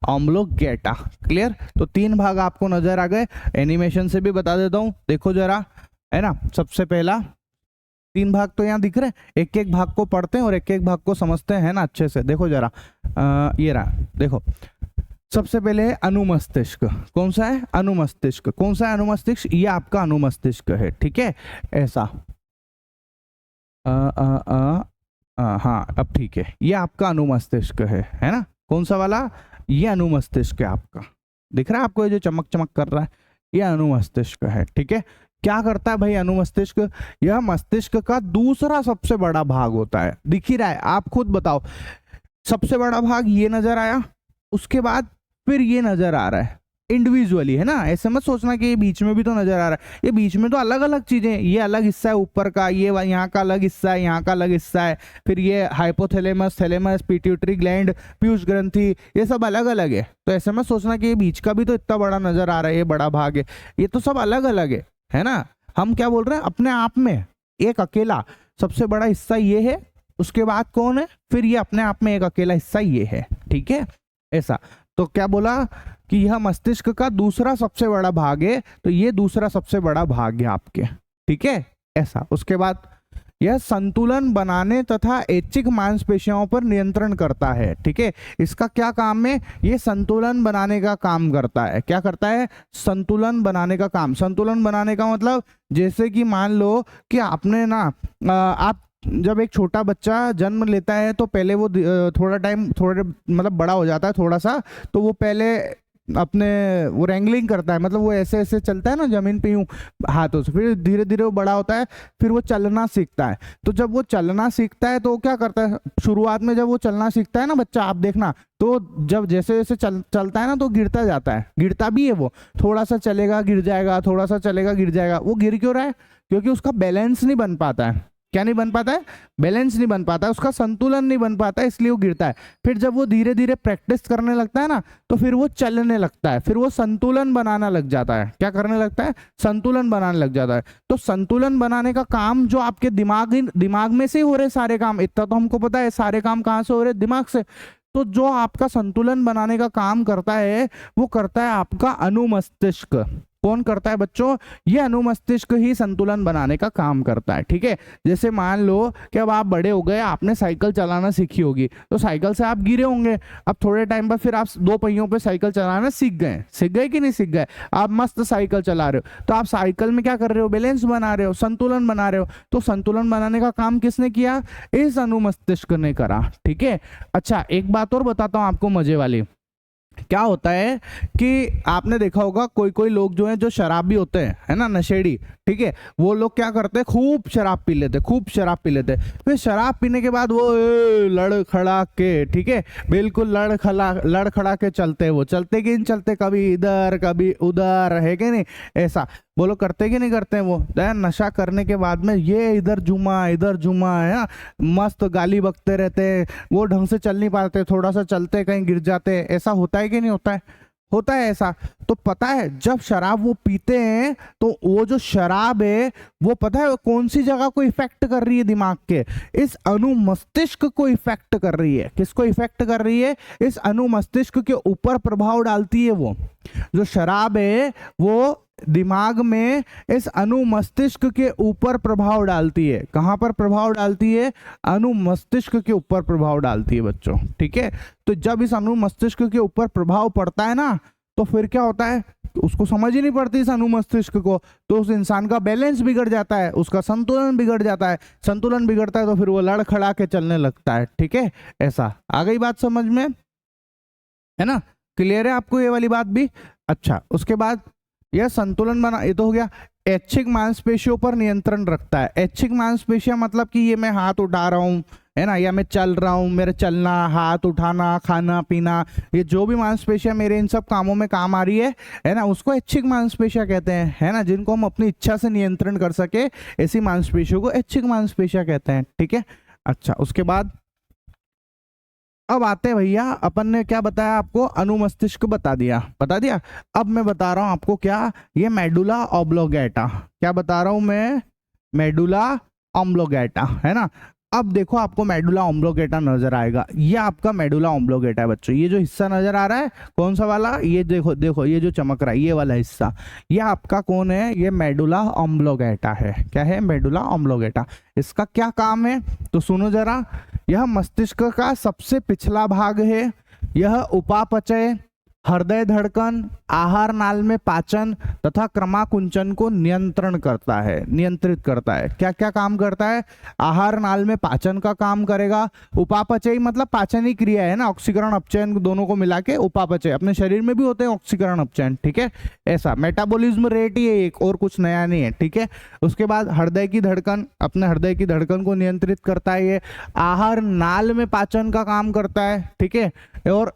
ऑम्लोगेटा। क्लियर? तो 3 भाग आपको नजर आ गए। एनिमेशन से भी बता देता हूँ, देखो जरा, है ना। सबसे पहला 3 भाग तो यहाँ दिख रहे हैं, एक एक भाग को पढ़ते हैं और एक एक भाग को समझते हैं ना अच्छे से। देखो जरा, ये रहा, देखो सबसे पहले है अनुमस्तिष्क। कौन सा है? अनुमस्तिष्क। कौन सा है अनुमस्तिष्क? ये आपका अनुमस्तिष्क है, ठीक है, ऐसा। हाँ, अब ठीक है, ये आपका अनुमस्तिष्क है ना। कौन सा वाला? ये अनुमस्तिष्क है आपका, दिख रहा है आपको ये जो चमक चमक कर रहा है, ये अनुमस्तिष्क है, ठीक है। क्या करता है भाई अनुमस्तिष्क? यह मस्तिष्क का दूसरा सबसे बड़ा भाग होता है, दिख ही रहा है, आप खुद बताओ। सबसे बड़ा भाग ये नजर आया, उसके बाद फिर ये नजर आ रहा है इंडिविजुअली, है ना। ऐसे मत सोचना कि ये बीच में भी तो नजर आ रहा है, ये बीच में तो अलग अलग चीजें, ये अलग हिस्सा है ऊपर का, ये यहाँ का अलग हिस्सा है, यहाँ का अलग हिस्सा है, फिर ये hypothalamus, thalamus, pituitary gland, Piyush ग्रंथि, ये सब अलग अलग है। तो ऐसे मत सोचना कि ये बीच का भी तो इतना बड़ा नजर आ रहा है, ये बड़ा भाग है, ये तो सब अलग अलग है ना। हम क्या बोल रहे हैं? अपने आप में एक अकेला सबसे बड़ा हिस्सा ये है, उसके बाद कौन है? फिर ये अपने आप में एक अकेला हिस्सा ये है, ठीक है, ऐसा। तो क्या बोला कि यह मस्तिष्क का दूसरा सबसे बड़ा भाग है, तो ये दूसरा सबसे बड़ा भाग है आपके, ठीक है, ऐसा। उसके बाद यह संतुलन बनाने तथा ऐच्छिक मांसपेशियों पर नियंत्रण करता है, ठीक है। इसका क्या काम है? ये संतुलन बनाने का काम करता है। क्या करता है? संतुलन बनाने का काम। संतुलन बनाने का मतलब, जैसे कि मान लो कि आपने ना, आप जब एक छोटा बच्चा जन्म लेता है तो पहले वो थोड़ा टाइम, थोड़ा मतलब बड़ा हो जाता है थोड़ा सा, तो वो पहले अपने वो रैंगलिंग करता है, मतलब वो ऐसे ऐसे चलता है ना जमीन पे यूं हाथों से, फिर धीरे धीरे वो बड़ा होता है, फिर वो चलना सीखता है। तो जब वो चलना सीखता है तो वो क्या करता है? शुरुआत में जब वो चलना सीखता है ना बच्चा, आप देखना, तो जब जैसे जैसे चलता है ना तो गिरता जाता है, गिरता भी है वो, थोड़ा सा चलेगा गिर जाएगा, थोड़ा सा चलेगा गिर जाएगा। वो गिर क्यों रहा है? क्योंकि उसका बैलेंस नहीं बन पाता है। क्या नहीं बन पाता है? बैलेंस नहीं बन पाता है, उसका संतुलन नहीं बन पाता है, इसलिए वो गिरता है। फिर जब वो धीरे धीरे प्रैक्टिस करने लगता है ना, तो फिर वो चलने लगता है, फिर वो संतुलन बनाना लग जाता है। क्या करने लगता है? संतुलन बनाने लग जाता है। तो संतुलन बनाने का काम जो आपके दिमाग में से ही हो रहे सारे काम, इतना तो हमको पता है, सारे काम कहाँ से हो रहे? दिमाग से। तो जो आपका संतुलन बनाने का काम करता है, वो करता है आपका अनुमस्तिष्क। कौन करता है बच्चों? ये अनुमस्तिष्क ही संतुलन बनाने का काम करता है, ठीक है। जैसे मान लो कि अब आप बड़े हो गए, आपने साइकिल चलाना सीखी होगी, तो साइकिल से आप गिरे होंगे, अब थोड़े टाइम बाद फिर आप 2 पहियों पे साइकिल चलाना सीख गए कि नहीं सीख गए? आप मस्त साइकिल चला रहे हो, तो आप साइकिल में क्या कर रहे हो? बैलेंस बना रहे हो, संतुलन बना रहे हो। तो संतुलन बनाने का काम किसने किया? इस अनुमस्तिष्क ने करा, ठीक है। अच्छा, एक बात और बताता हूँ आपको मजे वाली। क्या होता है कि आपने देखा होगा कोई कोई लोग जो हैं, जो शराबी होते हैं, है ना, नशेड़ी, ठीक है, वो लोग क्या करते हैं? खूब शराब पी लेते, खूब शराब पी लेते। फिर शराब पीने के बाद वो लड़खड़ा के, ठीक है, बिल्कुल लड़खड़ा के चलते। वो चलते कि नहीं चलते? कभी इधर कभी उधर, है कि नहीं? ऐसा बोलो, करते कि नहीं करते हैं? वो नशा करने के बाद में ये इधर जुमा है ना, मस्त गाली बकते रहते हैं, वो ढंग से चल नहीं पाते, थोड़ा सा चलते कहीं गिर जाते। ऐसा होता है कि नहीं होता है? होता है ऐसा। तो पता है जब शराब वो पीते हैं, तो वो जो शराब है वो पता है कौन सी जगह को इफेक्ट कर रही है? दिमाग के इस अनुमस्तिष्क को इफेक्ट कर रही है। किसको इफेक्ट कर रही है? इस अनुमस्तिष्क के ऊपर प्रभाव डालती है। वो जो शराब है वो दिमाग में इस अनुमस्तिष्क के ऊपर प्रभाव डालती है। कहां पर प्रभाव डालती है? अनुमस्तिष्क के ऊपर प्रभाव डालती है बच्चों, ठीक है। तो जब इस अनुमस्तिष्क के ऊपर प्रभाव पड़ता है ना, तो फिर क्या होता है? उसको समझ ही नहीं पड़ती इस अनुमस्तिष्क को, तो उस इंसान का बैलेंस बिगड़ जाता है, उसका संतुलन बिगड़ जाता है। संतुलन बिगड़ता है तो फिर वो लड़खड़ा के चलने लगता है, ठीक है, ऐसा। आ गई बात समझ में, है ना? क्लियर है आपको ये वाली बात भी? अच्छा, उसके बाद यह संतुलन बना, ये तो हो गया। ऐच्छिक मांसपेशियों पर नियंत्रण रखता है। ऐच्छिक मांसपेशियां मतलब कि ये मैं हाथ उठा रहा हूँ, है ना, या मैं चल रहा हूँ, मेरे चलना, हाथ उठाना, खाना पीना, ये जो भी मांसपेशियां मेरे इन सब कामों में काम आ रही है ना, उसको ऐच्छिक मांसपेशियां कहते हैं, है ना। जिनको हम अपनी इच्छा से नियंत्रण कर सके, ऐसी मांसपेशियों को ऐच्छिक मांसपेशियां कहते हैं, ठीक है। अच्छा, उसके बाद अब आते हैं भैया, अपन ने क्या बताया आपको? अनुमस्तिष्क बता दिया। अब मैं बता रहा हूं आपको क्या, ये मेडुला ऑब्लोगेटा। क्या बता रहा हूं मैं? मेडुला ऑब्लोगेटा, है ना। अब देखो आपको मेडुला ऑम्ब्लोगेटा नजर आएगा, ये आपका मेडुला ऑम्ब्लोगेटा है बच्चों। ये जो हिस्सा नजर आ रहा है कौन सा वाला, ये देखो देखो ये जो चमक रहा है ये वाला हिस्सा, ये आपका कौन है, ये मेडुला ऑम्ब्लोगेटा है। क्या है, मेडुला ऑम्ब्लोगेटा। इसका क्या काम है तो सुनो जरा। यह मस्तिष्क का सबसे पिछला भाग है। यह उपापचय, हृदय धड़कन, आहार नाल में पाचन तथा क्रमाकुंचन को नियंत्रित करता है। क्या क्या काम करता है, आहार नाल में पाचन का काम करेगा। उपापचय मतलब पाचन क्रिया है ना, ऑक्सीकरण अपचयन दोनों को मिला के उपापचय। अपने शरीर में भी होते हैं ऑक्सीकरण अपचयन, ठीक है। ऐसा मेटाबॉलिज्म रेट ही है एक, और कुछ नया नहीं है, ठीक है। उसके बाद हृदय की धड़कन, अपने हृदय की धड़कन को नियंत्रित करता है ये। आहार नाल में पाचन का काम करता है, ठीक है। और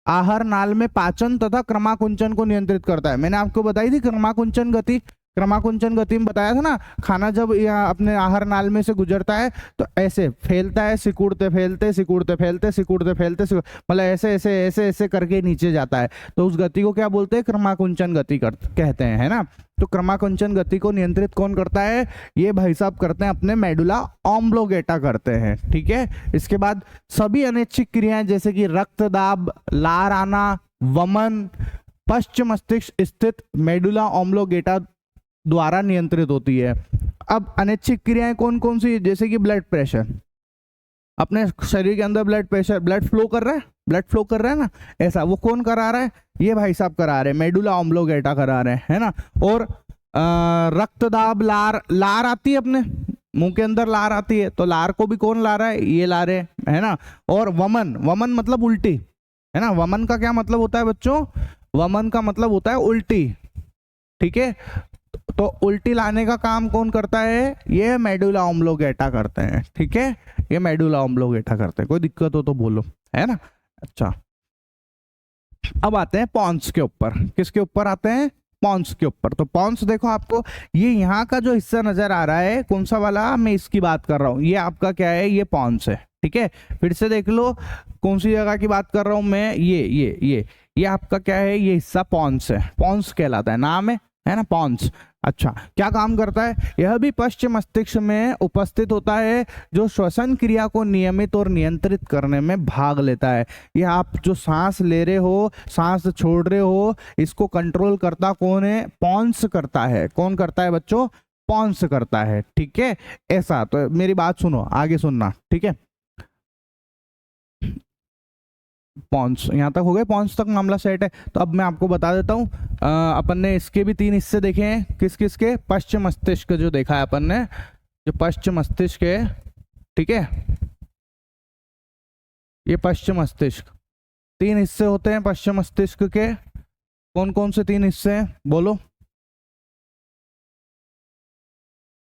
आहार नाल में पाचन तथा क्रमाकुंचन को नियंत्रित करता है। मैंने आपको बताई थी क्रमाकुंचन गति, क्रमाकुंचन गति में बताया था ना। खाना जब यहाँ अपने आहार नाल में से गुजरता है तो ऐसे फैलता है, सिकुड़ते फैलते सिकुड़ते फैलते सिकुड़ते फैलते मतलब ऐसे ऐसे ऐसे ऐसे करके नीचे जाता है। तो उस गति को क्या बोलते हैं, क्रमाकुंचन गति कहते हैं, है ना। तो क्रमाकुंचन गति को नियंत्रित कौन करता है, ये भाई साहब करते हैं अपने मेडुला ऑम्ब्लोगेटा करते हैं, ठीक है। इसके बाद सभी अनैच्छिक क्रियाएं जैसे कि रक्तदाब, लार आना, वमन पश्चिम मस्तिष्क स्थित मेडुला ऑम्ब्लोगेटा द्वारा नियंत्रित होती है। अब अनैच्छिक क्रियाएं कौन कौन सी, जैसे कि ब्लड प्रेशर, अपने शरीर के अंदर ब्लड प्रेशर, ब्लड फ्लो कर रहा है ना, ऐसा वो कौन करा रहा है, ये भाई साहब करा रहे हैं, मेडुला ऑम्ब्लोगेटा करा रहे हैं, है ना। और रक्तदाब, लार आती है अपने मुंह के अंदर, लार आती है, तो लार को भी कौन ला रहा है, ये ला रहे है ना। और वमन मतलब उल्टी, है ना। वमन का क्या मतलब होता है बच्चों, वमन का मतलब होता है उल्टी, ठीक है। तो उल्टी लाने का काम कौन करता है, ये मेडुला ऑम्ब्लोगेटा करते हैं, ठीक है। ये मेडुला ऑम्ब्लोगेटा करते हैं। कोई दिक्कत हो तो बोलो, है ना। अच्छा, अब आते हैं पॉन्स के ऊपर। किसके ऊपर आते हैं, पॉन्स के ऊपर। तो पॉन्स देखो आपको, ये यहाँ का जो हिस्सा नजर आ रहा है कौन सा वाला, मैं इसकी बात कर रहा हूँ, ये आपका क्या है, ये पॉन्स है, ठीक है। फिर से देख लो कौन सी जगह की बात कर रहा हूँ मैं, ये आपका क्या है, ये हिस्सा पॉन्स है, पॉन्स कहलाता है, नाम है ना, पॉन्स। अच्छा, क्या काम करता है, यह भी पश्चिम मस्तिष्क में उपस्थित होता है, जो श्वसन क्रिया को नियमित और नियंत्रित करने में भाग लेता है। यह आप जो सांस ले रहे हो, सांस छोड़ रहे हो, इसको कंट्रोल करता कौन है, पॉन्स करता है। कौन करता है बच्चों, पॉन्स करता है, ठीक है। ऐसा, तो मेरी बात सुनो, आगे सुनना, ठीक है। पॉन्स यहाँ तक हो गए, पॉन्स तक मामला सेट है। तो अब मैं आपको बता देता हूँ, अपन ने इसके भी 3 हिस्से देखे हैं। किस किस के, पश्चिम मस्तिष्क जो देखा है अपन ने, जो पश्चिम मस्तिष्क है, ठीक है, ये पश्चिम मस्तिष्क। 3 हिस्से होते हैं पश्चिम मस्तिष्क के। कौन कौन से 3 हिस्से हैं बोलो।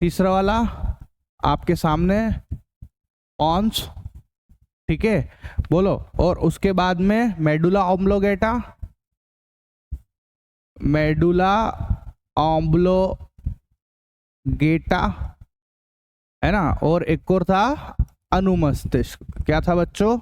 तीसरा वाला आपके सामने पॉन्स, ठीक है, बोलो। और उसके बाद में मेडुला ऑम्ब्लोगेटा, मेडुला ऑम्ब्लोगेटा, है ना। और एक और था अनुमस्तिष्क। क्या था बच्चों,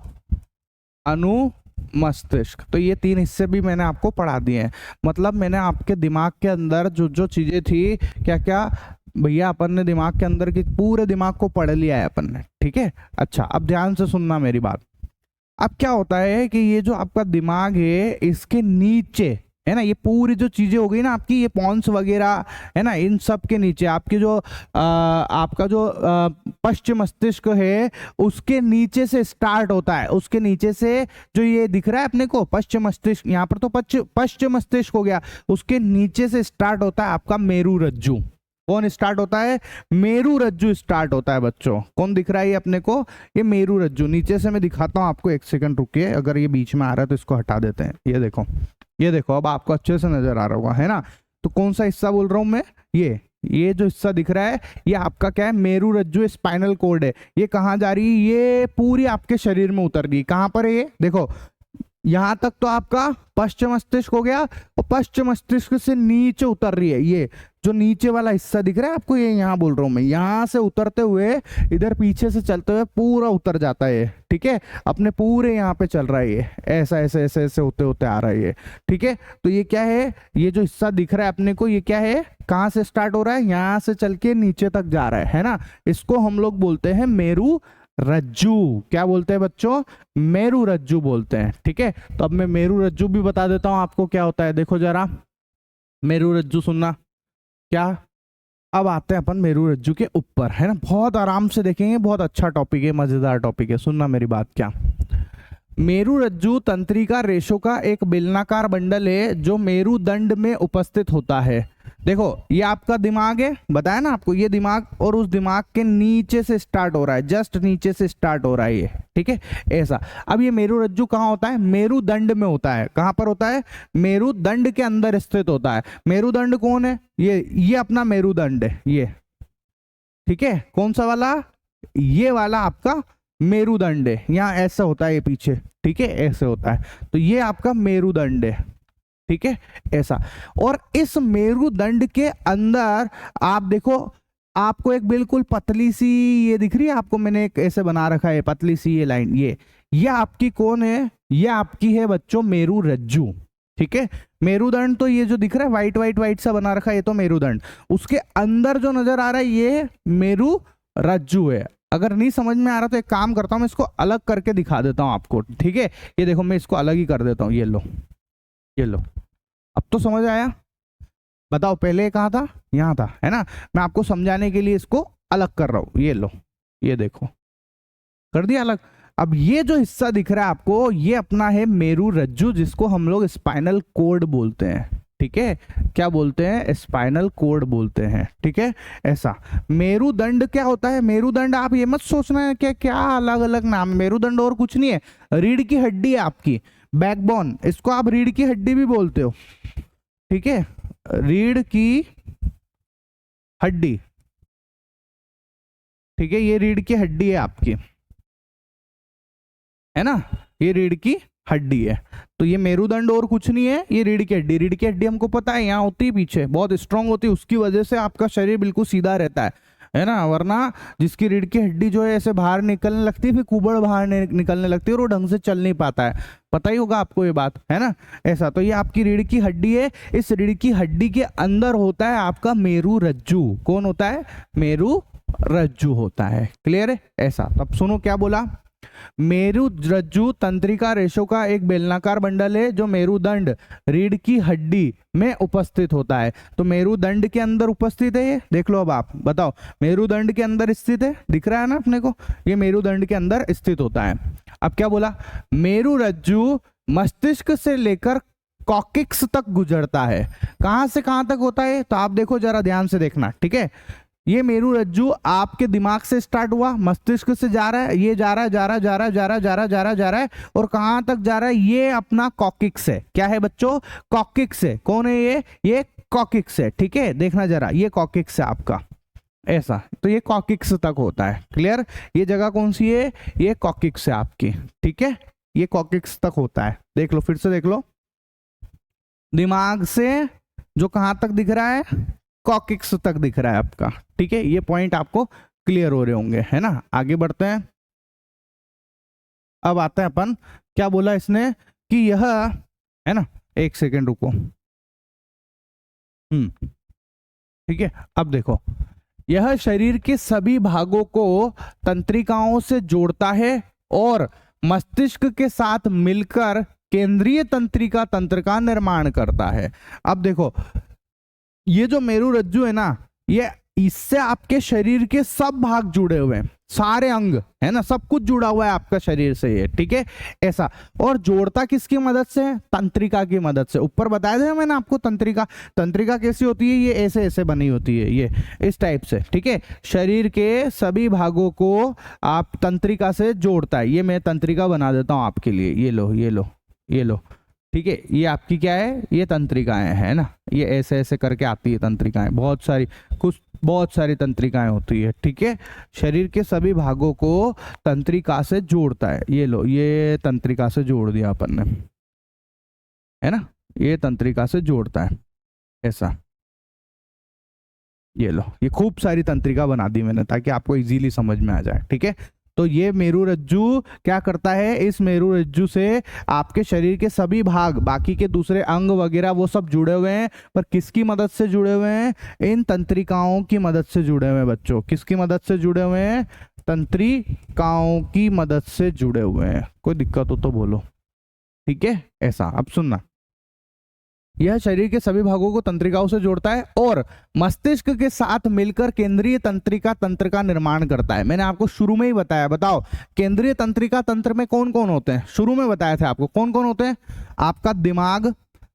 अनुमस्तिष्क। तो ये 3 हिस्से भी मैंने आपको पढ़ा दिए हैं। मतलब मैंने आपके दिमाग के अंदर जो जो चीजें थी, क्या क्या भैया अपन ने दिमाग के अंदर की पूरे दिमाग को पढ़ लिया है अपन ने, ठीक है। अच्छा, अब ध्यान से सुनना मेरी बात। अब क्या होता है कि ये जो आपका दिमाग है, इसके नीचे, है ना, ये पूरी जो चीजें हो गई ना आपकी, ये पॉन्स वगैरह, है ना, इन सब के नीचे आपकी जो आपका जो पश्चिम मस्तिष्क है, उसके नीचे से स्टार्ट होता है। उसके नीचे से जो ये दिख रहा है अपने को पश्चिम मस्तिष्क, यहाँ पर तो पश्चिम मस्तिष्क हो गया, उसके नीचे से स्टार्ट होता है आपका मेरु रज्जु। कौन स्टार्ट होता है, मेरु रज्जु स्टार्ट होता है बच्चों। कौन दिख रहा है ये अपने को, ये मेरु रज्जु। नीचे से मैं दिखाता हूँ आपको, 1 सेकंड रुकिए, अगर ये बीच में आ रहा है तो इसको हटा देते हैं। ये देखो, ये देखो, अब आपको अच्छे से नजर आ रहा होगा, है ना। तो कौन सा हिस्सा बोल रहा हूँ मैं, ये जो हिस्सा दिख रहा है, ये आपका क्या है, मेरु रज्जु स्पाइनल कॉर्ड है। ये कहाँ जा रही है, ये पूरी आपके शरीर में उतर रही है। कहाँ पर है ये, देखो यहां तक तो आपका पश्च मस्तिष्क हो गया, और पश्च मस्तिष्क से नीचे उतर रही है, ये जो नीचे वाला हिस्सा दिख रहा है आपको, ये यहाँ बोल रहा हूं मैं, यहां से उतरते हुए इधर पीछे से चलते हुए पूरा उतर जाता है, ठीक है, अपने पूरे यहाँ पे चल रहा है ये, ऐसा ऐसे ऐसे ऐसे होते होते आ रहा है ये, ठीक है। तो ये क्या है, ये जो हिस्सा दिख रहा है अपने को, ये क्या है, कहाँ से स्टार्ट हो रहा है, यहाँ से चल के नीचे तक जा रहा है ना, इसको हम लोग बोलते हैं मेरु रज्जू। क्या बोलते हैं बच्चों, मेरु रज्जू बोलते हैं, ठीक है। तो अब मैं मेरु रज्जू भी बता देता हूं आपको क्या होता है, देखो जरा, मेरु रज्जू सुनना क्या। अब आते हैं अपन मेरु रज्जू के ऊपर, है ना, बहुत आराम से देखेंगे, बहुत अच्छा टॉपिक है, मजेदार टॉपिक है, सुनना मेरी बात। क्या, मेरु रज्जू तंत्रिका रेशों का एक बेलनाकार बंडल है जो मेरुदंड में उपस्थित होता है। देखो ये आपका दिमाग है, बताया ना आपको, ये दिमाग, और उस दिमाग के नीचे से स्टार्ट हो रहा है, जस्ट नीचे से स्टार्ट हो रहा है ये, ठीक है, ऐसा। अब ये मेरु रज्जू कहाँ होता है, मेरुदंड में होता है। कहाँ पर होता है, मेरुदंड के अंदर स्थित होता है। मेरुदंड कौन है, ये अपना मेरुदंड है ये, ठीक है, कौन सा वाला, ये वाला आपका मेरुदंड है, यहाँ ऐसा होता है ये पीछे, ठीक है, ऐसे होता है, तो ये आपका मेरुदंड है, ठीक है, ऐसा। और इस मेरुदंड के अंदर आप देखो, आपको एक बिल्कुल पतली सी ये दिख रही है आपको, मैंने एक ऐसे बना रखा है पतली सी ये लाइन, ये आपकी कौन है, ये आपकी है बच्चों मेरु रज्जू, ठीक है। मेरुदंड तो ये जो दिख रहा है व्हाइट व्हाइट व्हाइट सा बना रखा है, ये तो मेरुदंड, उसके अंदर जो नजर आ रहा है ये मेरु रज्जू है। अगर नहीं समझ में आ रहा तो एक काम करता हूं, मैं इसको अलग करके दिखा देता हूं आपको, ठीक है। ये देखो मैं इसको अलग ही कर देता हूं, ये लो, ये लो, अब तो समझ आया। बताओ पहले कहाँ था, यहाँ था, है ना। मैं आपको समझाने के लिए इसको अलग कर रहा हूं, ये लो, ये देखो, कर दिया अलग। अब ये जो हिस्सा दिख रहा है आपको, ये अपना है मेरु रज्जू, जिसको हम लोग स्पाइनल कोड बोलते हैं, ठीक है। क्या बोलते हैं, स्पाइनल कोड बोलते हैं, ठीक है, ऐसा। मेरुदंड क्या होता है, मेरुदंड आप ये मत सोचना है कि क्या अलग अलग नाम, मेरुदंड और कुछ नहीं है, रीढ़ की हड्डी है आपकी, बैकबोन, इसको आप रीढ़ की हड्डी भी बोलते हो, ठीक है, रीढ़ की हड्डी, ठीक है, ये रीढ़ की हड्डी है आपकी, है ना, ये रीढ़ की हड्डी है। तो ये मेरुदंड और कुछ नहीं है, ये रीढ़ की हड्डी, रीढ़ की हड्डी हमको पता है यहाँ होती है पीछे, बहुत स्ट्रांग होती है, उसकी वजह से आपका शरीर बिल्कुल सीधा रहता है ना। वरना जिसकी रीढ़ की हड्डी जो है ऐसे बाहर निकलने लगती है, फिर कुबड़ बाहर निकलने लगती है और वो ढंग से चल नहीं पाता है, पता ही होगा आपको ये बात, है ना, ऐसा। तो ये आपकी रीढ़ की हड्डी है, इस रीढ़ की हड्डी के अंदर होता है आपका मेरु रज्जू। कौन होता है, मेरु रज्जू होता है, क्लियर है, ऐसा। तब सुनो क्या बोला, मेरु रज्जू तंत्रिका रेशों का एक बेलनाकार बंडल है जो मेरुदंड रीढ़ की हड्डी में उपस्थित होता है। तो मेरुदंड के अंदर उपस्थित है, ये देख लो। अब आप बताओ, मेरुदंड के अंदर स्थित है, दिख रहा है ना अपने को, ये मेरुदंड के अंदर स्थित होता है। अब क्या बोला, मेरु रज्जू मस्तिष्क से लेकर कॉकिक्स तक गुजरता है। कहां से कहां तक होता है, तो आप देखो जरा ध्यान से देखना, ठीक है। ये मेरु रज्जू आपके दिमाग से स्टार्ट हुआ, मस्तिष्क से जा रहा है, ये जा रहा है, जा रहा है, जा रहा है, जा रहा है, जा रहा है, जा रहा है, जा रहा है, और कहां तक जा रहा है, ये अपना कॉकिक्स है। क्या है बच्चों, कॉकिक्स है। कौन है ये कॉकिक्स है, ठीक है, देखना जरा, ये कॉकिक्स है आपका, ऐसा। तो ये कॉकिक्स तक होता है, क्लियर। ये जगह कौन सी है, ये कॉकिक्स है आपकी, ठीक है, ये कॉकिक्स तक होता है। देख लो, फिर से देख लो, दिमाग से जो कहां तक दिख रहा है, कॉकिक्स तक दिख रहा है आपका, ठीक है। ये पॉइंट आपको क्लियर हो रहे होंगे, है ना। आगे बढ़ते हैं। अब आता है अपन, क्या बोला इसने कि यह, है ना, एक सेकेंड रुको, ठीक है। अब देखो, यह शरीर के सभी भागों को तंत्रिकाओं से जोड़ता है और मस्तिष्क के साथ मिलकर केंद्रीय तंत्रिका तंत्र का निर्माण करता है। अब देखो, ये जो मेरु रज्जू है ना, ये इससे आपके शरीर के सब भाग जुड़े हुए हैं, सारे अंग, है ना, सब कुछ जुड़ा हुआ है आपका शरीर से ये, ठीक है, ऐसा। और जोड़ता किसकी मदद से, तंत्रिका की मदद से। ऊपर बताया था मैंने आपको, तंत्रिका कैसी होती है, ये ऐसे ऐसे बनी होती है, ये इस टाइप से, ठीक है। शरीर के सभी भागों को आप तंत्रिका से जोड़ता है। ये मैं तंत्रिका बना देता हूं आपके लिए, ये लो, ये लो, ये लो, ठीक है। ये आपकी क्या है, ये तंत्रिकाएं, है ना, ये ऐसे ऐसे करके आती है तंत्रिकाएं, बहुत सारी तंत्रिकाएं होती है, ठीक है। शरीर के सभी भागों को तंत्रिका से जोड़ता है। ये लो, ये तंत्रिका से जोड़ दिया अपन ने, है ना, ये तंत्रिका से जोड़ता है ऐसा। ये लो, ये खूब सारी तंत्रिका बना दी मैंने ताकि आपको इजीली समझ में आ जाए, ठीक है। तो ये मेरु रज्जु क्या करता है, इस मेरु रज्जु से आपके शरीर के सभी भाग, बाकी के दूसरे अंग वगैरह वो सब जुड़े हुए हैं, पर किसकी मदद से जुड़े हुए हैं, इन तंत्रिकाओं की मदद से जुड़े हुए हैं बच्चों। किसकी मदद से जुड़े हुए हैं, तंत्रिकाओं की मदद से जुड़े हुए हैं। कोई दिक्कत हो तो बोलो, ठीक है। ऐसा अब सुनना, यह शरीर के सभी भागों को तंत्रिकाओं से जोड़ता है और मस्तिष्क के साथ मिलकर केंद्रीय तंत्रिका तंत्र का निर्माण करता है। मैंने आपको शुरू में ही बताया, बताओ केंद्रीय तंत्रिका तंत्र में कौन कौन होते हैं, शुरू में बताया था आपको कौन कौन होते हैं, आपका दिमाग,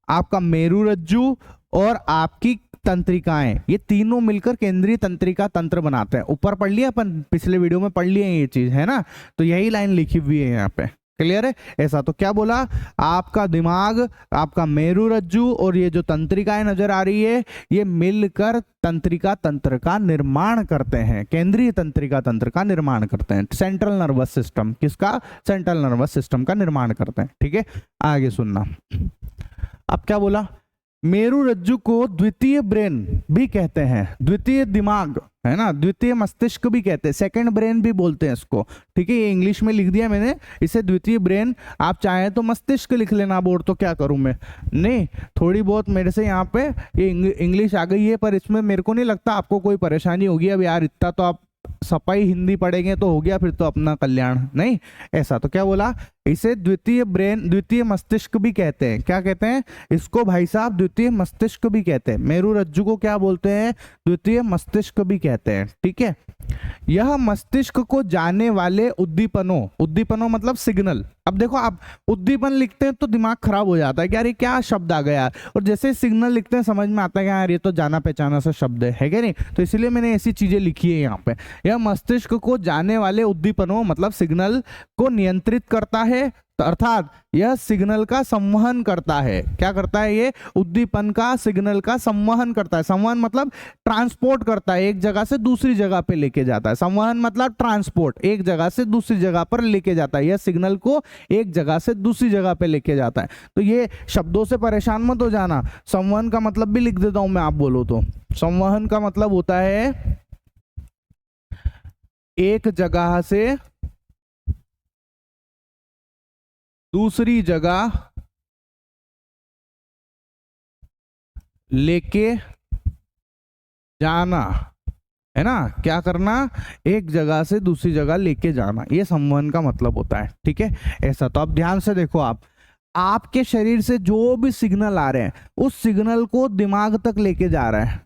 आपका मेरु रज्जु और आपकी तंत्रिकाएं, ये तीनों मिलकर केंद्रीय तंत्रिका तंत्र बनाते हैं। ऊपर पढ़ लिया अपन, पिछले वीडियो में पढ़ लिए ये चीज, है ना। तो यही लाइन लिखी हुई है यहाँ पे, क्लियर है। ऐसा तो क्या बोला, आपका दिमाग, आपका मेरु रज्जु और ये जो तंत्रिकाएं नजर आ रही है, ये मिलकर तंत्रिका तंत्र का निर्माण करते हैं, केंद्रीय तंत्रिका तंत्र का निर्माण करते हैं। सेंट्रल नर्वस सिस्टम, किसका, सेंट्रल नर्वस सिस्टम का निर्माण करते हैं, ठीक है। आगे सुनना, अब क्या बोला, मेरु रज्जु को द्वितीय ब्रेन भी कहते हैं, द्वितीय दिमाग, है ना, द्वितीय मस्तिष्क भी कहते हैं, सेकंड ब्रेन भी बोलते हैं इसको, ठीक है। ये इंग्लिश में लिख दिया मैंने, इसे द्वितीय ब्रेन, आप चाहे तो मस्तिष्क लिख लेना बोर्ड, तो क्या करूं मैं, नहीं, थोड़ी बहुत मेरे से यहाँ पे ये इंग्लिश आ गई है, पर इसमें मेरे को नहीं लगता आपको कोई परेशानी होगी। अब यार इतना तो आप सपाई हिंदी पढ़ेंगे तो हो गया, फिर तो अपना कल्याण, नहीं। ऐसा तो क्या बोला, इसे द्वितीय ब्रेन, द्वितीय मस्तिष्क भी कहते हैं। क्या कहते हैं इसको भाई साहब, द्वितीय मस्तिष्क भी कहते हैं। मेरु रज्जु को क्या बोलते हैं, द्वितीय मस्तिष्क भी कहते हैं, ठीक है। यह मस्तिष्क को जाने वाले उद्दीपनों, उद्दीपनों मतलब सिग्नल। अब देखो आप उद्दीपन लिखते हैं तो दिमाग खराब हो जाता है कि यार ये क्या शब्द आ गया, और जैसे सिग्नल लिखते हैं समझ में आता है कि यार ये तो जाना पहचाना सा शब्द है क्या नहीं। तो इसीलिए मैंने ऐसी चीजें लिखी है यहाँ पे। यह मस्तिष्क को जाने वाले उद्दीपनों मतलब सिग्नल को नियंत्रित करता है, अर्थात यह सिग्नल का संवहन करता है। क्या करता है, ये उद्दीपन का सिग्नल का संवहन करता है। संवहन मतलब ट्रांसपोर्ट करता है, एक जगह से दूसरी जगह पे लेके जाता है। संवहन मतलब ट्रांसपोर्ट, एक जगह से दूसरी जगह पर लेके जाता है। यह सिग्नल को एक जगह से दूसरी जगह पे लेके जाता है। तो ये शब्दों से परेशान मत हो जाना, संवहन का मतलब भी लिख देता हूं मैं, आप बोलो तो। संवहन का मतलब होता है एक जगह से दूसरी जगह लेके जाना, है ना। क्या करना, एक जगह से दूसरी जगह लेके जाना, ये संवहन का मतलब होता है, ठीक है। ऐसा तो अब ध्यान से देखो, आप आपके शरीर से जो भी सिग्नल आ रहे हैं उस सिग्नल को दिमाग तक लेके जा रहा है,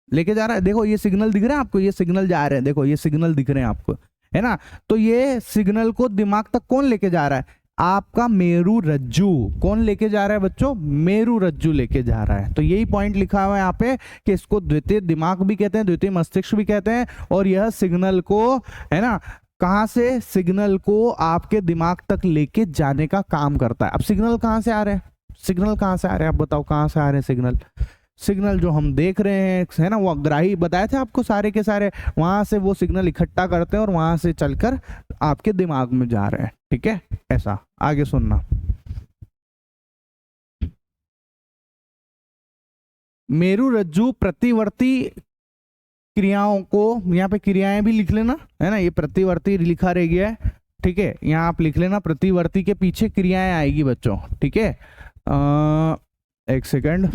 लेके जा रहा है। देखो ये सिग्नल दिख रहे हैं आपको, ये सिग्नल जा रहे हैं, देखो ये सिग्नल दिख रहे हैं आपको, है ना। तो ये सिग्नल को दिमाग तक कौन लेके जा रहा है, आपका मेरु रज्जु। कौन लेके जा रहा है बच्चों, मेरु रज्जु लेके जा रहा है। तो यही पॉइंट लिखा हुआ है यहाँ पे कि इसको द्वितीय दिमाग भी कहते हैं, द्वितीय मस्तिष्क भी कहते हैं। और यह सिग्नल को, है ना, कहां से, सिग्नल को आपके दिमाग तक लेके जाने का काम करता है। अब सिग्नल कहां से आ रहे हैं, सिग्नल कहां से आ रहे हैं, आप बताओ कहां से आ रहे हैं सिग्नल। सिग्नल जो हम देख रहे हैं, है ना, वो ग्राही बताए थे आपको, सारे के सारे वहां से वो सिग्नल इकट्ठा करते हैं और वहां से चलकर आपके दिमाग में जा रहे हैं, ठीक है। ऐसा आगे सुनना, मेरु रज्जु प्रतिवर्ती क्रियाओं को, यहाँ पे क्रियाएं भी लिख लेना, है ना, ये प्रतिवर्ती लिखा रह गया है, ठीक है। यहाँ आप लिख लेना, प्रतिवर्ती के पीछे क्रियाएं आएगी बच्चों, ठीक है। एक सेकंड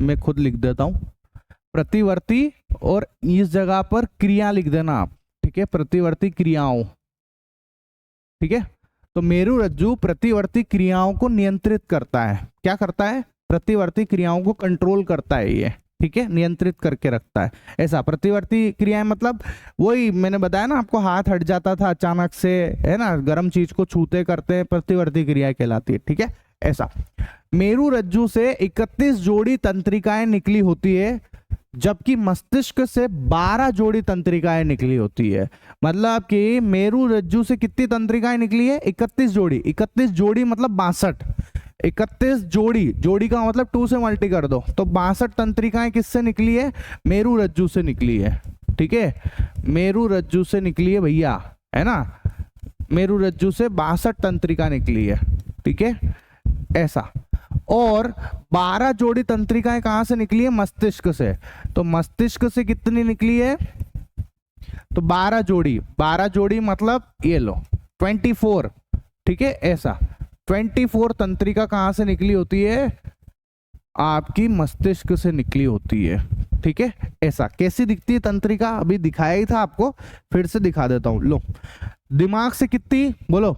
मैं खुद लिख देता हूं, प्रतिवर्ती, और इस जगह पर क्रिया लिख देना आप, ठीक है, प्रतिवर्ती क्रियाओं, ठीक है। तो मेरु रज्जु प्रतिवर्ती क्रियाओं को नियंत्रित करता है। क्या करता है, प्रतिवर्ती क्रियाओं को कंट्रोल करता है ये, ठीक है, नियंत्रित करके रखता है। ऐसा प्रतिवर्ती क्रियाएं मतलब वही मैंने बताया ना आपको, हाथ हट जाता था अचानक से, है ना, गर्म चीज को छूते करते, प्रतिवर्ती क्रिया कहलाती है, ठीक है। ऐसा मेरु रज्जु से 31 जोड़ी तंत्रिकाएं निकली होती है, जबकि मस्तिष्क से 12 जोड़ी तंत्रिकाएं निकली होती है। मतलब कि मेरु रज्जु से कितनी तंत्रिकाएं निकली है, 31 जोड़ी। 31 जोड़ी मतलब 62, 31 जोड़ी, जोड़ी का मतलब 2 से मल्टी कर दो, तो 62 तंत्रिकाएं किससे निकली है, मेरु रज्जु से निकली है, ठीक है। मेरु रज्जु से निकली है भैया, है ना, मेरु रज्जु से 62 तंत्रिका निकली है, ठीक है। ऐसा, और 12 जोड़ी तंत्रिकाएं कहां से निकली है? मस्तिष्क से। तो मस्तिष्क से कितनी निकली है? तो 12 जोड़ी। 12 जोड़ी मतलब ये लो 24, ठीक है, ऐसा 24 तंत्रिका कहां से निकली होती है? आपकी मस्तिष्क से निकली होती है, ठीक है, ऐसा। कैसी दिखती है तंत्रिका? अभी दिखाया ही था आपको, फिर से दिखा देता हूं। लो, दिमाग से कितनी बोलो?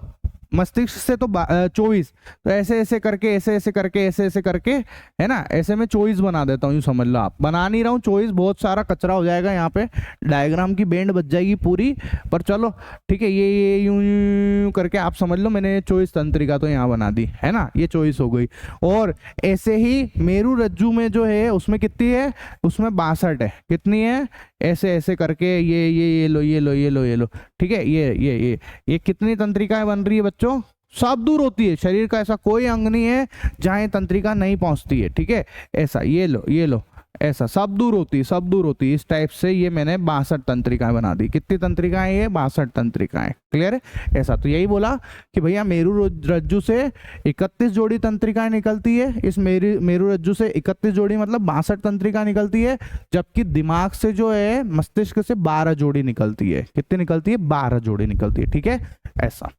मस्तिष्क से तो 24, तो ऐसे ऐसे करके ऐसे ऐसे करके ऐसे ऐसे करके, है ना, ऐसे में 24 बना देता हूँ, यूँ समझ लो। आप बना नहीं रहा हूँ 24, बहुत सारा कचरा हो जाएगा यहाँ पे, डायग्राम की बैंड बच जाएगी पूरी, पर चलो ठीक है, ये यूं करके आप समझ लो मैंने 24 तंत्रिका तो यहाँ बना दी, है ना, ये 24 हो गई। और ऐसे ही मेरू रज्जु में जो है उसमें कितनी है? उसमें 62 है। कितनी है? ऐसे ऐसे करके ये लो ये लो ये लो ये लो, ठीक है, ये कितनी तंत्रिकाएं बन रही है बच्चों? सब दूर होती है। शरीर का ऐसा कोई अंग नहीं है जहां ये तंत्रिका नहीं पहुंचती है, ठीक है, ऐसा ये लो ऐसा सब दूर होती है, सब दूर होती है। इस टाइप से ये मैंने 62 तंत्रिकाएं बना दी। कितनी तंत्रिकाएं? ये 62 तंत्रिकाएं। क्लियर है? ऐसा तो यही बोला कि भैया मेरू रज्जु से 31 जोड़ी तंत्रिकाएं निकलती है। इस मेरू रज्जु से 31 जोड़ी मतलब 62 तंत्रिका निकलती है, जबकि दिमाग से जो है मस्तिष्क से 12 जोड़ी निकलती है। कितनी निकलती है? 12 जोड़ी निकलती है, ठीक है, ऐसा।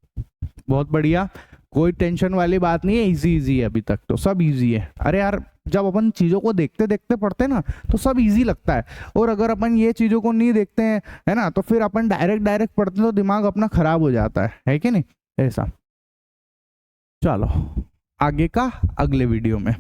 बहुत बढ़िया, कोई टेंशन वाली बात नहीं है, इजी है, अभी तक तो सब इजी है। अरे यार, जब अपन चीजों को देखते देखते पढ़ते ना तो सब इजी लगता है, और अगर अपन ये चीजों को नहीं देखते हैं, है ना, तो फिर अपन डायरेक्ट पढ़ते हैं तो दिमाग अपना खराब हो जाता है कि नहीं, ऐसा। चलो आगे का अगले वीडियो में।